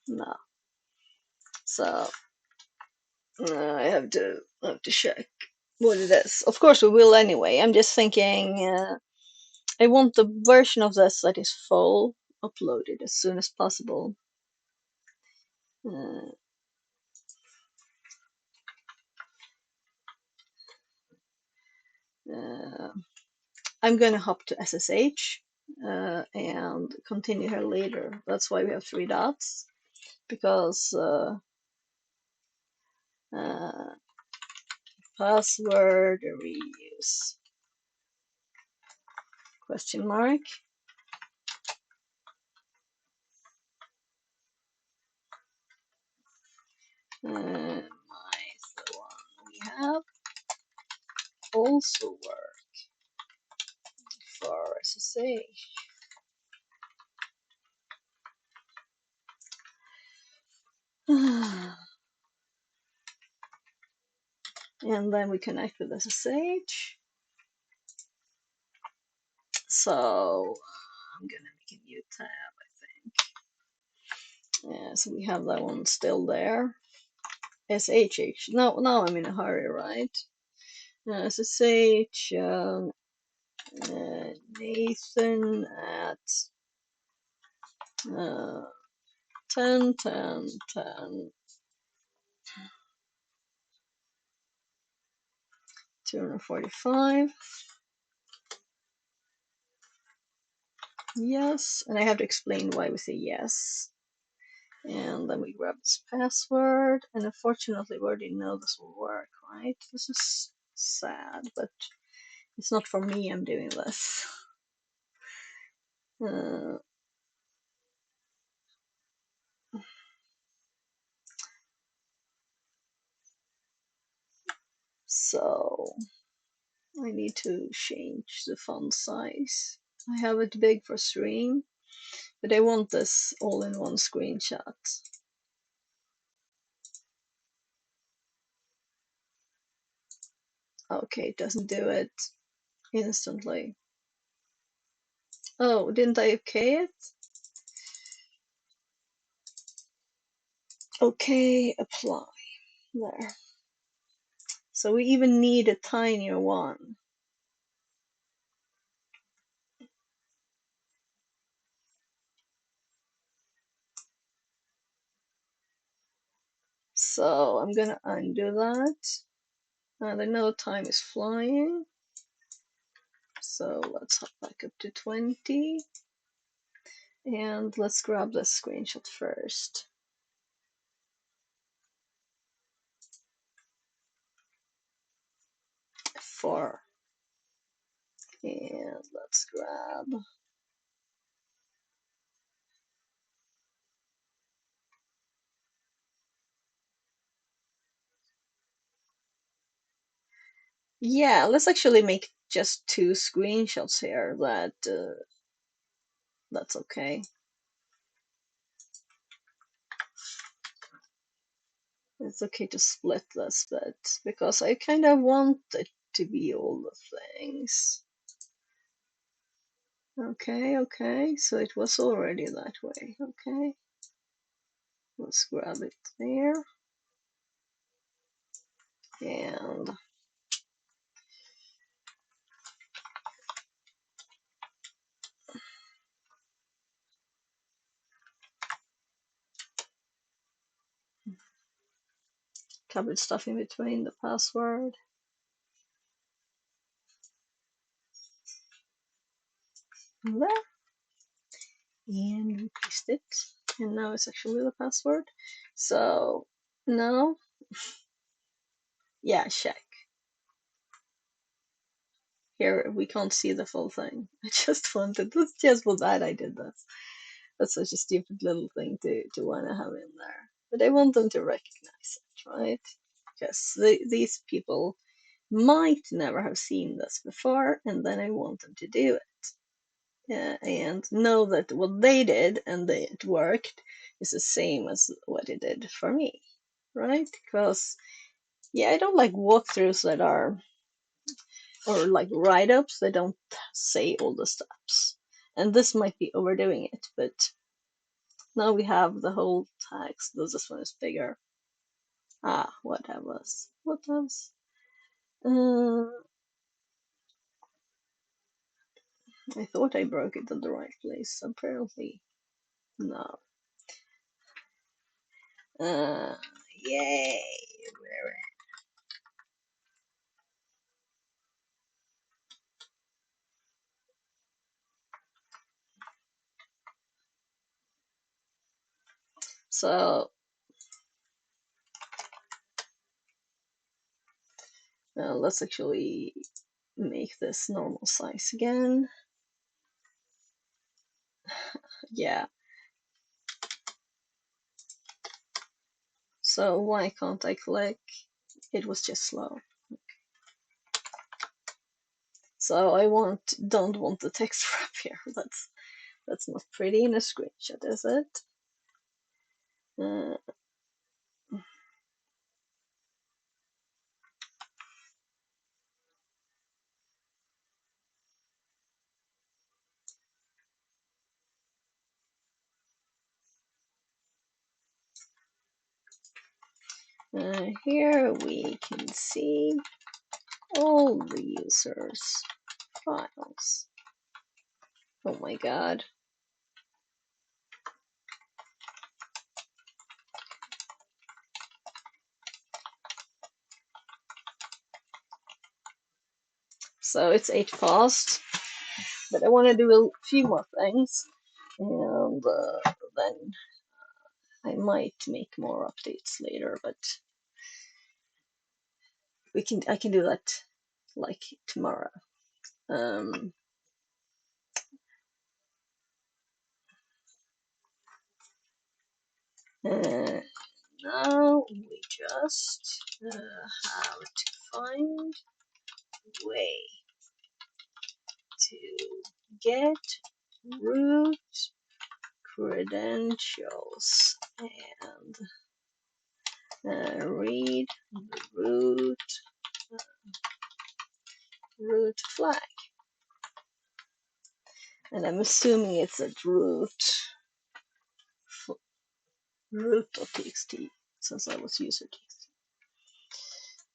S1: no. So I have to check what it is. Of course we will anyway. I'm just thinking I want the version of this that is full uploaded as soon as possible. I'm going to hop to SSH and continue here later. That's why we have 3 dots, because password reuse question mark. My the one we have also work for SSH. And then we connect with SSH. So I'm gonna make a new tab, I think. Yeah, so we have that one still there. SHH. Now I'm in a hurry, right? SSH Nathan at 10 10 10 245. Yes, and I have to explain why we say yes. And then we grab this password, and unfortunately we already know this will work, right? This is sad, but it's not for me. I'm doing this. So I need to change the font size. I have it big for stream, but I want this all in one screenshot. Okay, it doesn't do it instantly. Oh, didn't I okay it? Okay, apply. There. So we even need a tinier one. So I'm gonna undo that. And I know time is flying. So let's hop back up to 20. And let's grab this screenshot first. Four. And let's grab. Yeah, let's actually make just 2 screenshots here. That's okay. It's okay to split this, but because I kind of want it to be all the things. Okay, so it was already that way. Okay, let's grab it there. And covered stuff in between the password. There. And we paste it. And now it's actually the password. So now, yeah, check. Here we can't see the full thing. I just wanted, that's just for that I did this. That's such a stupid little thing to want to have in there. But I want them to recognize it, right? Because these people might never have seen this before, and then I want them to do it. And know that what they did and it worked is the same as what it did for me, right? Because, yeah, I don't like walkthroughs that are, or like write-ups that don't say all the steps. And this might be overdoing it, but now we have the whole text. This one is bigger. Ah, what else? What else? I thought I broke it in the right place. Apparently, no. Yay! So let's actually make this normal size again. Yeah. So why can't I click? It was just slow. So I don't want the text wrap here. That's not pretty in a screenshot, is it? Here we can see all the users' files. Oh my god. So it's 8 past, but I want to do a few more things, and then I might make more updates later, but I can do that like tomorrow. Now we just have to find a way to get root credentials and read the root flag. And I'm assuming it's at root.txt since I was user.txt.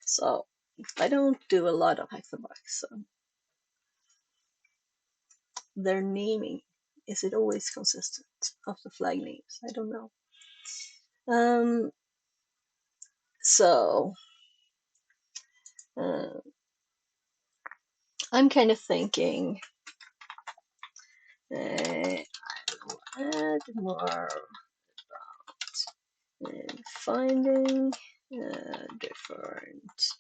S1: So I don't do a lot of HackTheBox, so their naming, is it always consistent of the flag names? I don't know. So I'm kind of thinking I will add more about finding different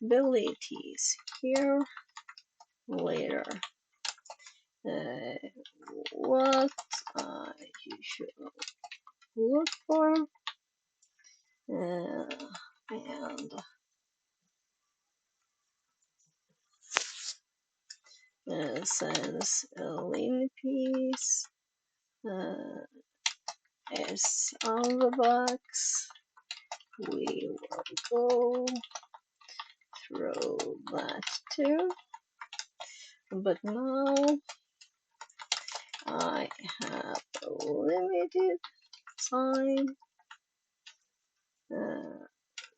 S1: vulnerabilities here later. What you should look for and since Linpiece is on the box, we will go throw that too. But now I have a limited time,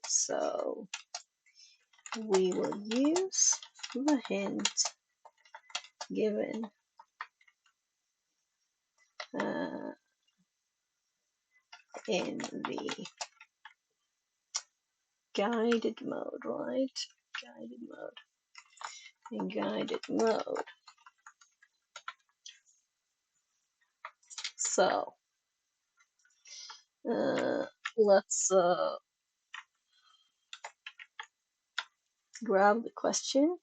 S1: so we will use the hint given in the guided mode, right? Guided mode. In guided mode. So let's grab the question.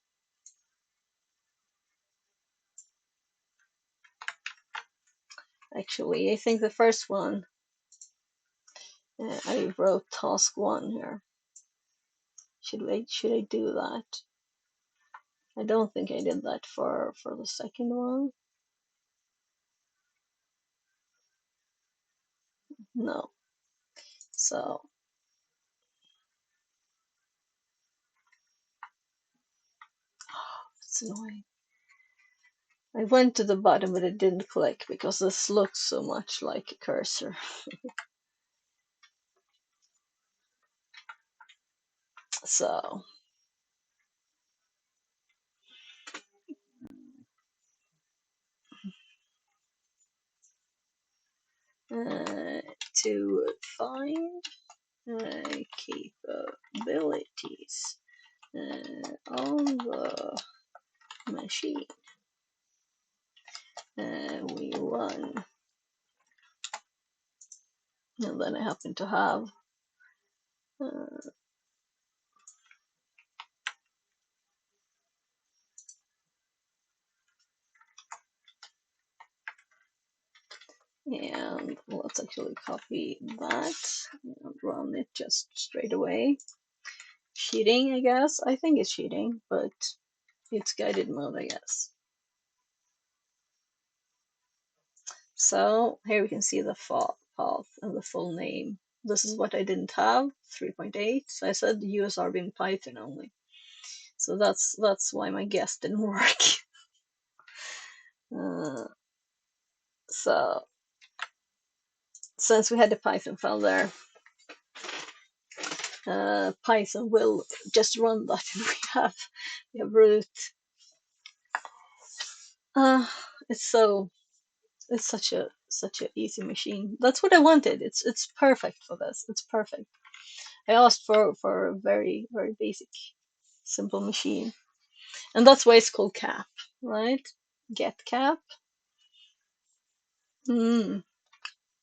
S1: Actually, I think the first one, I wrote task 1 here. Should I do that? I don't think I did that for the second one. No. So it's annoying. I went to the bottom, but it didn't click because this looks so much like a cursor. So to find capabilities on the machine, we run, and then I happen to have and let's actually copy that and run it just straight away. Cheating, I guess. I think it's cheating, but it's guided mode, I guess. So here we can see the path and the full name. This is what I didn't have, 3.8. So I said USRB in Python only. So that's why my guess didn't work. So since we had the Python file there, Python will just run that, and we have root. It's such a easy machine. That's what I wanted. It's perfect for this. It's perfect. I asked for a very basic, simple machine, and that's why it's called cap, right? Get cap.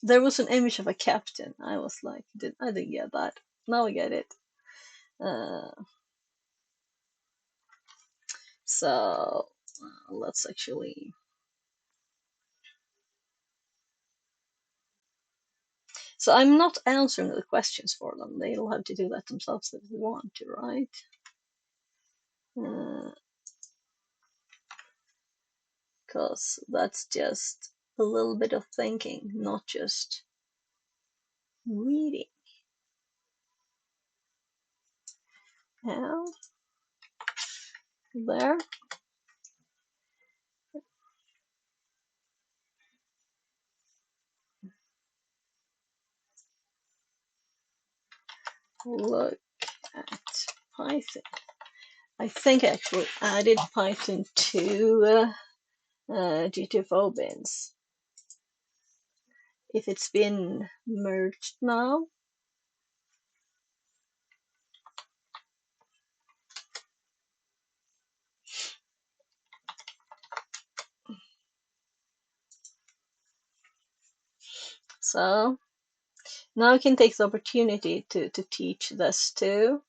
S1: There was an image of a captain. I was like, I didn't get that. Now I get it. So let's actually. So I'm not answering the questions for them. They'll have to do that themselves if they want to, right? Because that's just a little bit of thinking, not just reading. And there. Look at Python. I think I actually added Python to GTFO bins. If it's been merged now. So now I can take the opportunity to teach this too.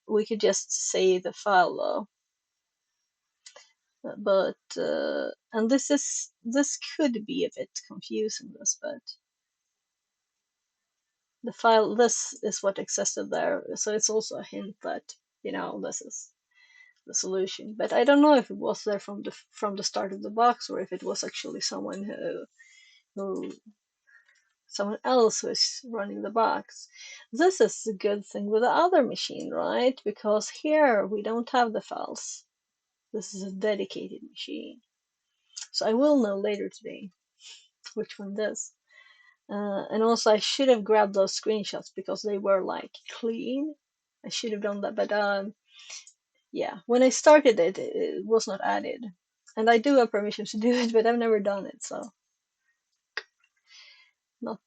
S1: We could just save the file though. But and this could be a bit confusing, but the file, this is what existed there, so it's also a hint that this is the solution. But I don't know if it was there from the start of the box, or if it was actually someone who someone else who is running the box. This is a good thing with the other machine, right? Because here we don't have the files. This is a dedicated machine. So I will know later today which one it is. And also I should have grabbed those screenshots because they were like clean. I should have done that, but yeah, when I started it, it was not added. And I do have permissions to do it, but I've never done it, so not.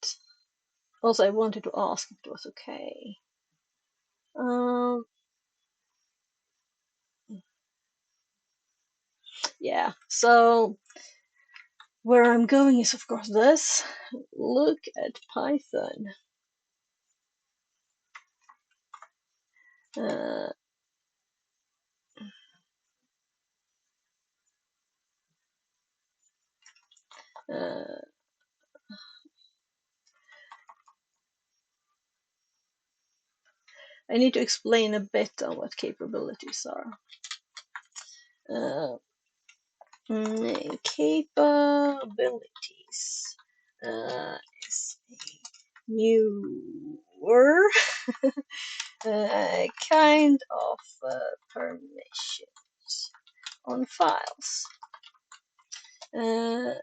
S1: Also, I wanted to ask if it was okay. Yeah, so where I'm going is of course this. Look at Python. Uh, uh, I need to explain a bit on what capabilities are. Uh, Capabilities is a newer kind of permissions on files. Uh,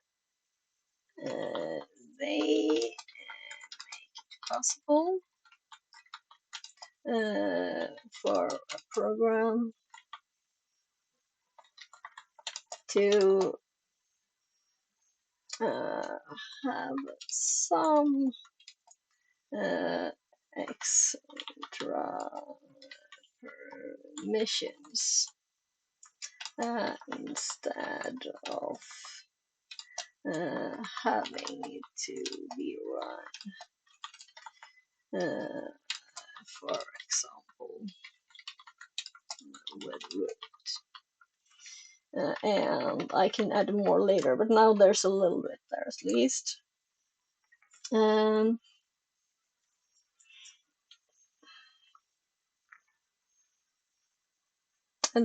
S1: they make it possible for a program to have some extra permissions instead of having to be run, for example, with root. And I can add more later, but now there's a little bit there at least. And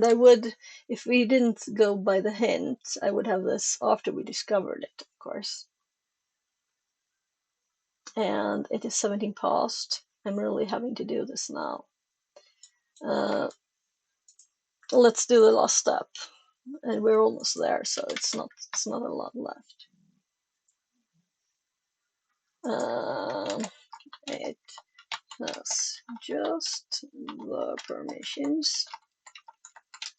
S1: I would, if we didn't go by the hint, I would have this after we discovered it, of course. And it is 17 past. I'm really having to do this now. Let's do the last step, and we're almost there, so it's not a lot left. It has just the permissions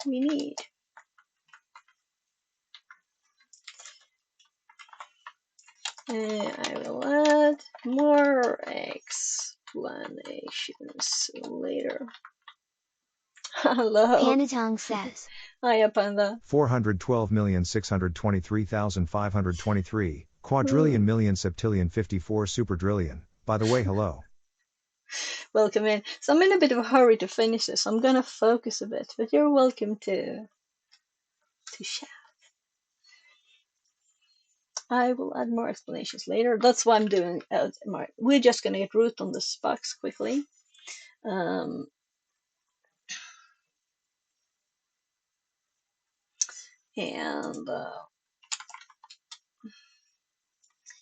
S1: we need. I will add more explanations later. Hello.
S4: Pandatong says.
S1: Hiya, Panda.
S2: 412,623,523, quadrillion million septillion 54 superdrillion. By the way, hello.
S1: Welcome in. So I'm in a bit of a hurry to finish this. I'm gonna focus a bit, but you're welcome to chat. I will add more explanations later. That's why I'm doing. We're just gonna get root on this box quickly. And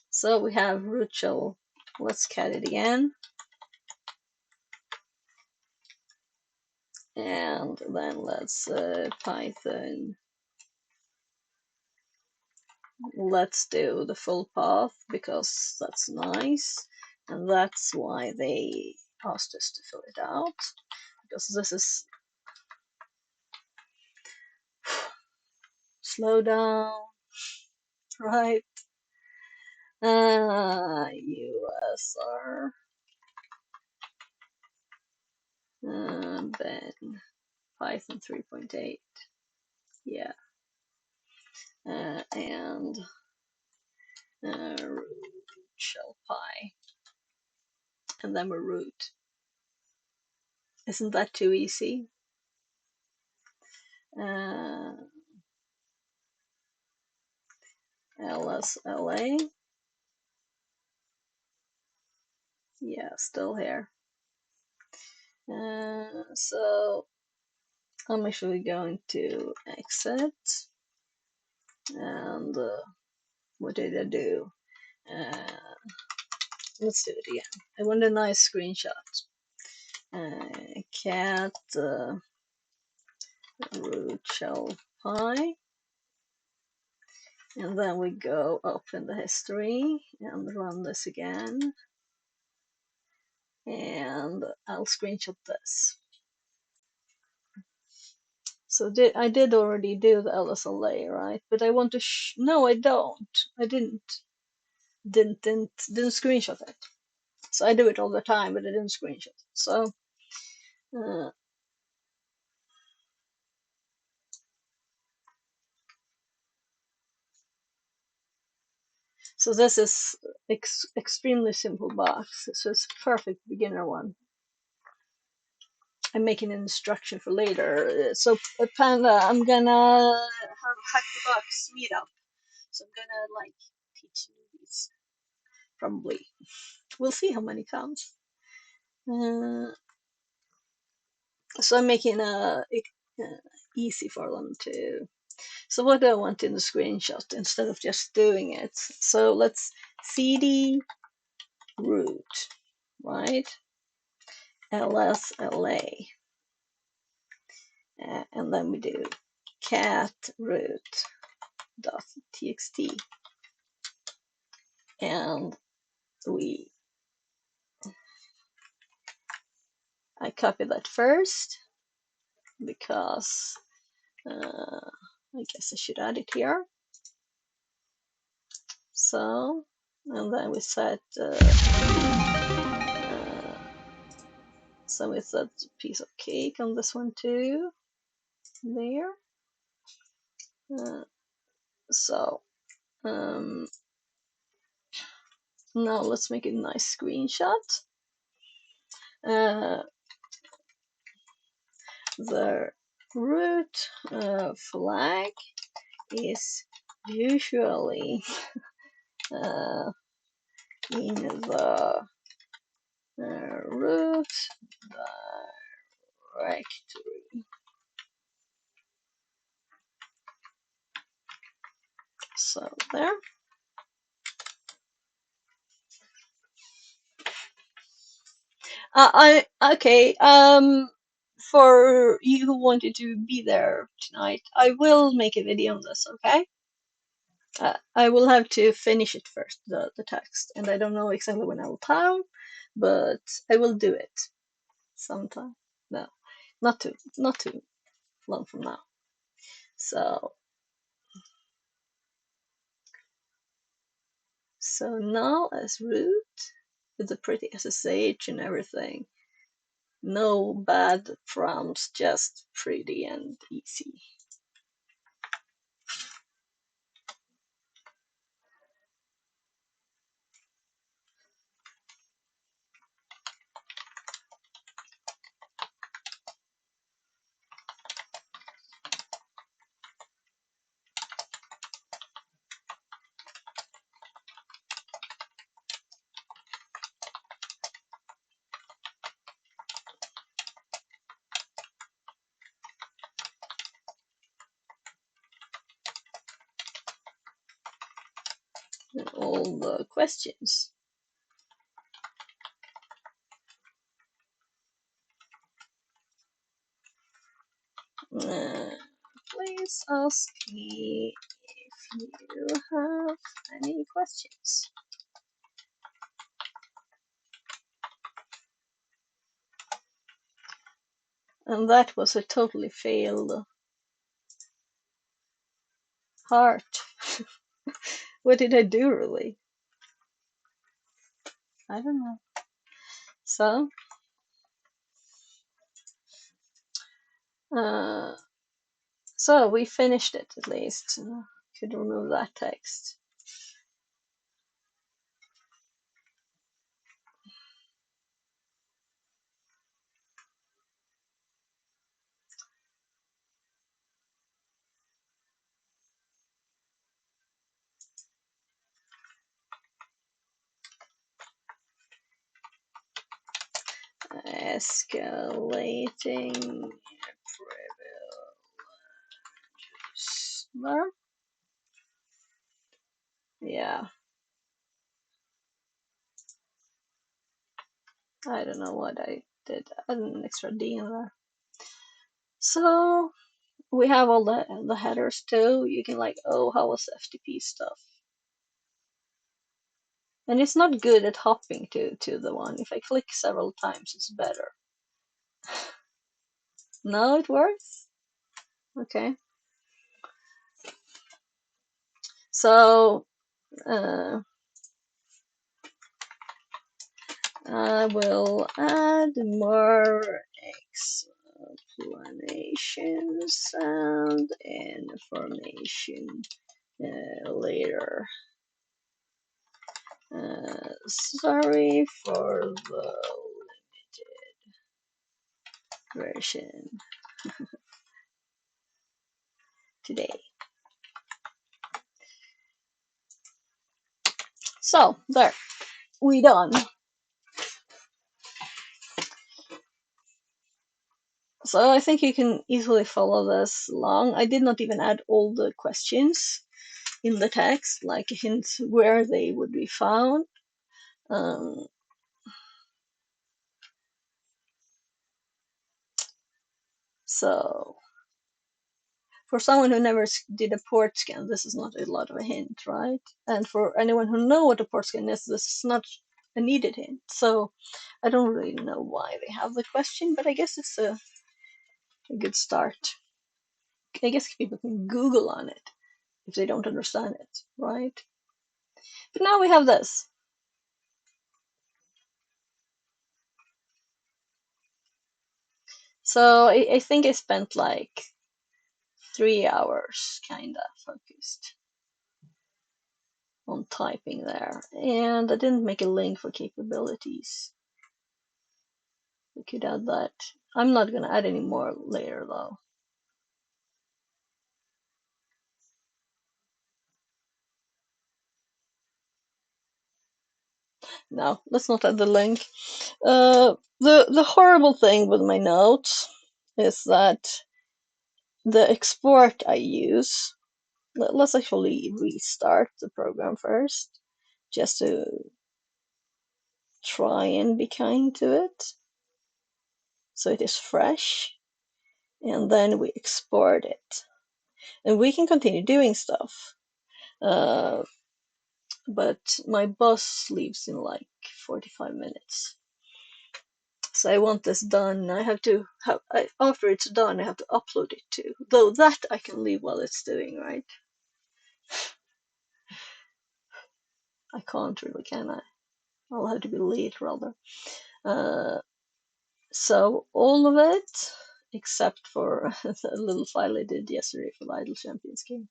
S1: so we have root shell. Let's cat it again. And then let's Python. Let's do the full path because that's nice. And that's why they asked us to fill it out. Because this is slow down, right? USR. Then Python 3.8. Yeah. And root shell pi. And then we're root. Isn't that too easy? LSLA. Yeah, still here. So I'm actually going to exit. And what did I do? Let's do it again. I want a nice screenshot. Cat root shell pi. And then we go open the history and run this again. And I'll screenshot this. So I did already do the LSLA, right? But I want to no, I don't. I didn't screenshot it. So I do it all the time, but I didn't screenshot it. So so this is extremely simple box. So it's a perfect beginner one. I'm making an instruction for later. So Panda, I'm gonna have HackTheBox meetup. So I'm gonna like teach you these. Probably. We'll see how many comes. So I'm making a easy for them to. So what do I want in the screenshot instead of just doing it? So let's cd root, right? lsla, and then we do cat root dot txt, and I copy that first because I guess I should add it here. So, and then we set so we set a piece of cake on this one too. There. So now let's make a nice screenshot. The root flag is usually in the root directory. So there. Okay. For you who wanted to be there tonight, I will make a video on this. Okay. I will have to finish it first, the text, and I don't know exactly when I will time, but I will do it sometime. No, not too long from now. So now as root with the pretty SSH and everything. No bad prompts, just pretty and easy. And all the questions. Please ask me if you have any questions. And that was a totally failed heart. What did I do really? I don't know. So we finished it at least. Could remove that text. Escalating privilege. Yeah. I don't know what I did. Add an extra D in there. So we have all the headers too. You can like, oh, how was FTP stuff? And it's not good at hopping to the one. If I click several times, it's better. No, it works? Okay. So I will add more explanations and information later. Sorry for the limited version today. So there, we done. So I think you can easily follow this along. I did not even add all the questions in the text, like hints where they would be found. So for someone who never did a port scan, this is not a lot of a hint, right? And for anyone who knows what a port scan is, this is not a needed hint. So I don't really know why they have the question, but I guess it's a good start. I guess people can Google on it if they don't understand it, right? But now we have this. So I think I spent like 3 hours kind of focused on typing there, and I didn't make a link for capabilities. We could add that. I'm not gonna add any more later though. No, let's not add the link. The horrible thing with my notes is that the export I use. Let's actually restart the program first, just to try and be kind to it, so it is fresh, and then we export it, and we can continue doing stuff. But my boss leaves in like 45 minutes. So I want this done. I have to have, after it's done, I have to upload it too. Though that I can leave while it's doing, right? I can't really, can I? I'll have to be late rather. So all of it, except for the little file I did yesterday for the Idle Champions game.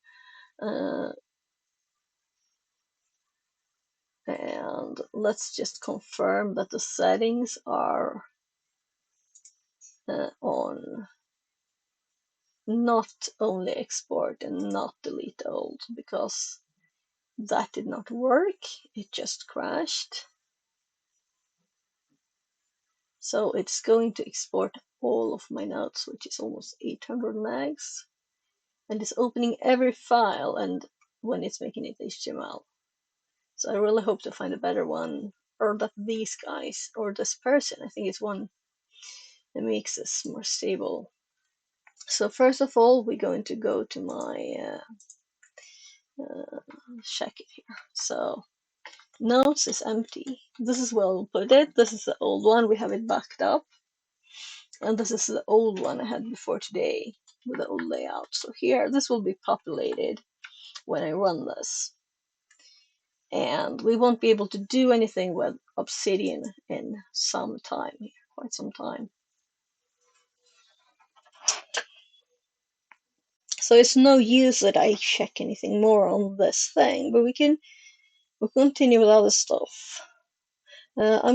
S1: And let's just confirm that the settings are on not only export and not delete old, because that did not work. It just crashed. So it's going to export all of my notes, which is almost 800 megs, and it's opening every file and when it's making it HTML. So I really hope to find a better one, or that these guys, or this person, I think it's one that makes this more stable. So first of all, we're going to go to my check it here. So notes is empty. This is where we'll put it. This is the old one. We have it backed up. And this is the old one I had before today with the old layout. So here, this will be populated when I run this. And we won't be able to do anything with Obsidian in some time here, quite some time. So it's no use that I check anything more on this thing, but we'll continue with other stuff. I'm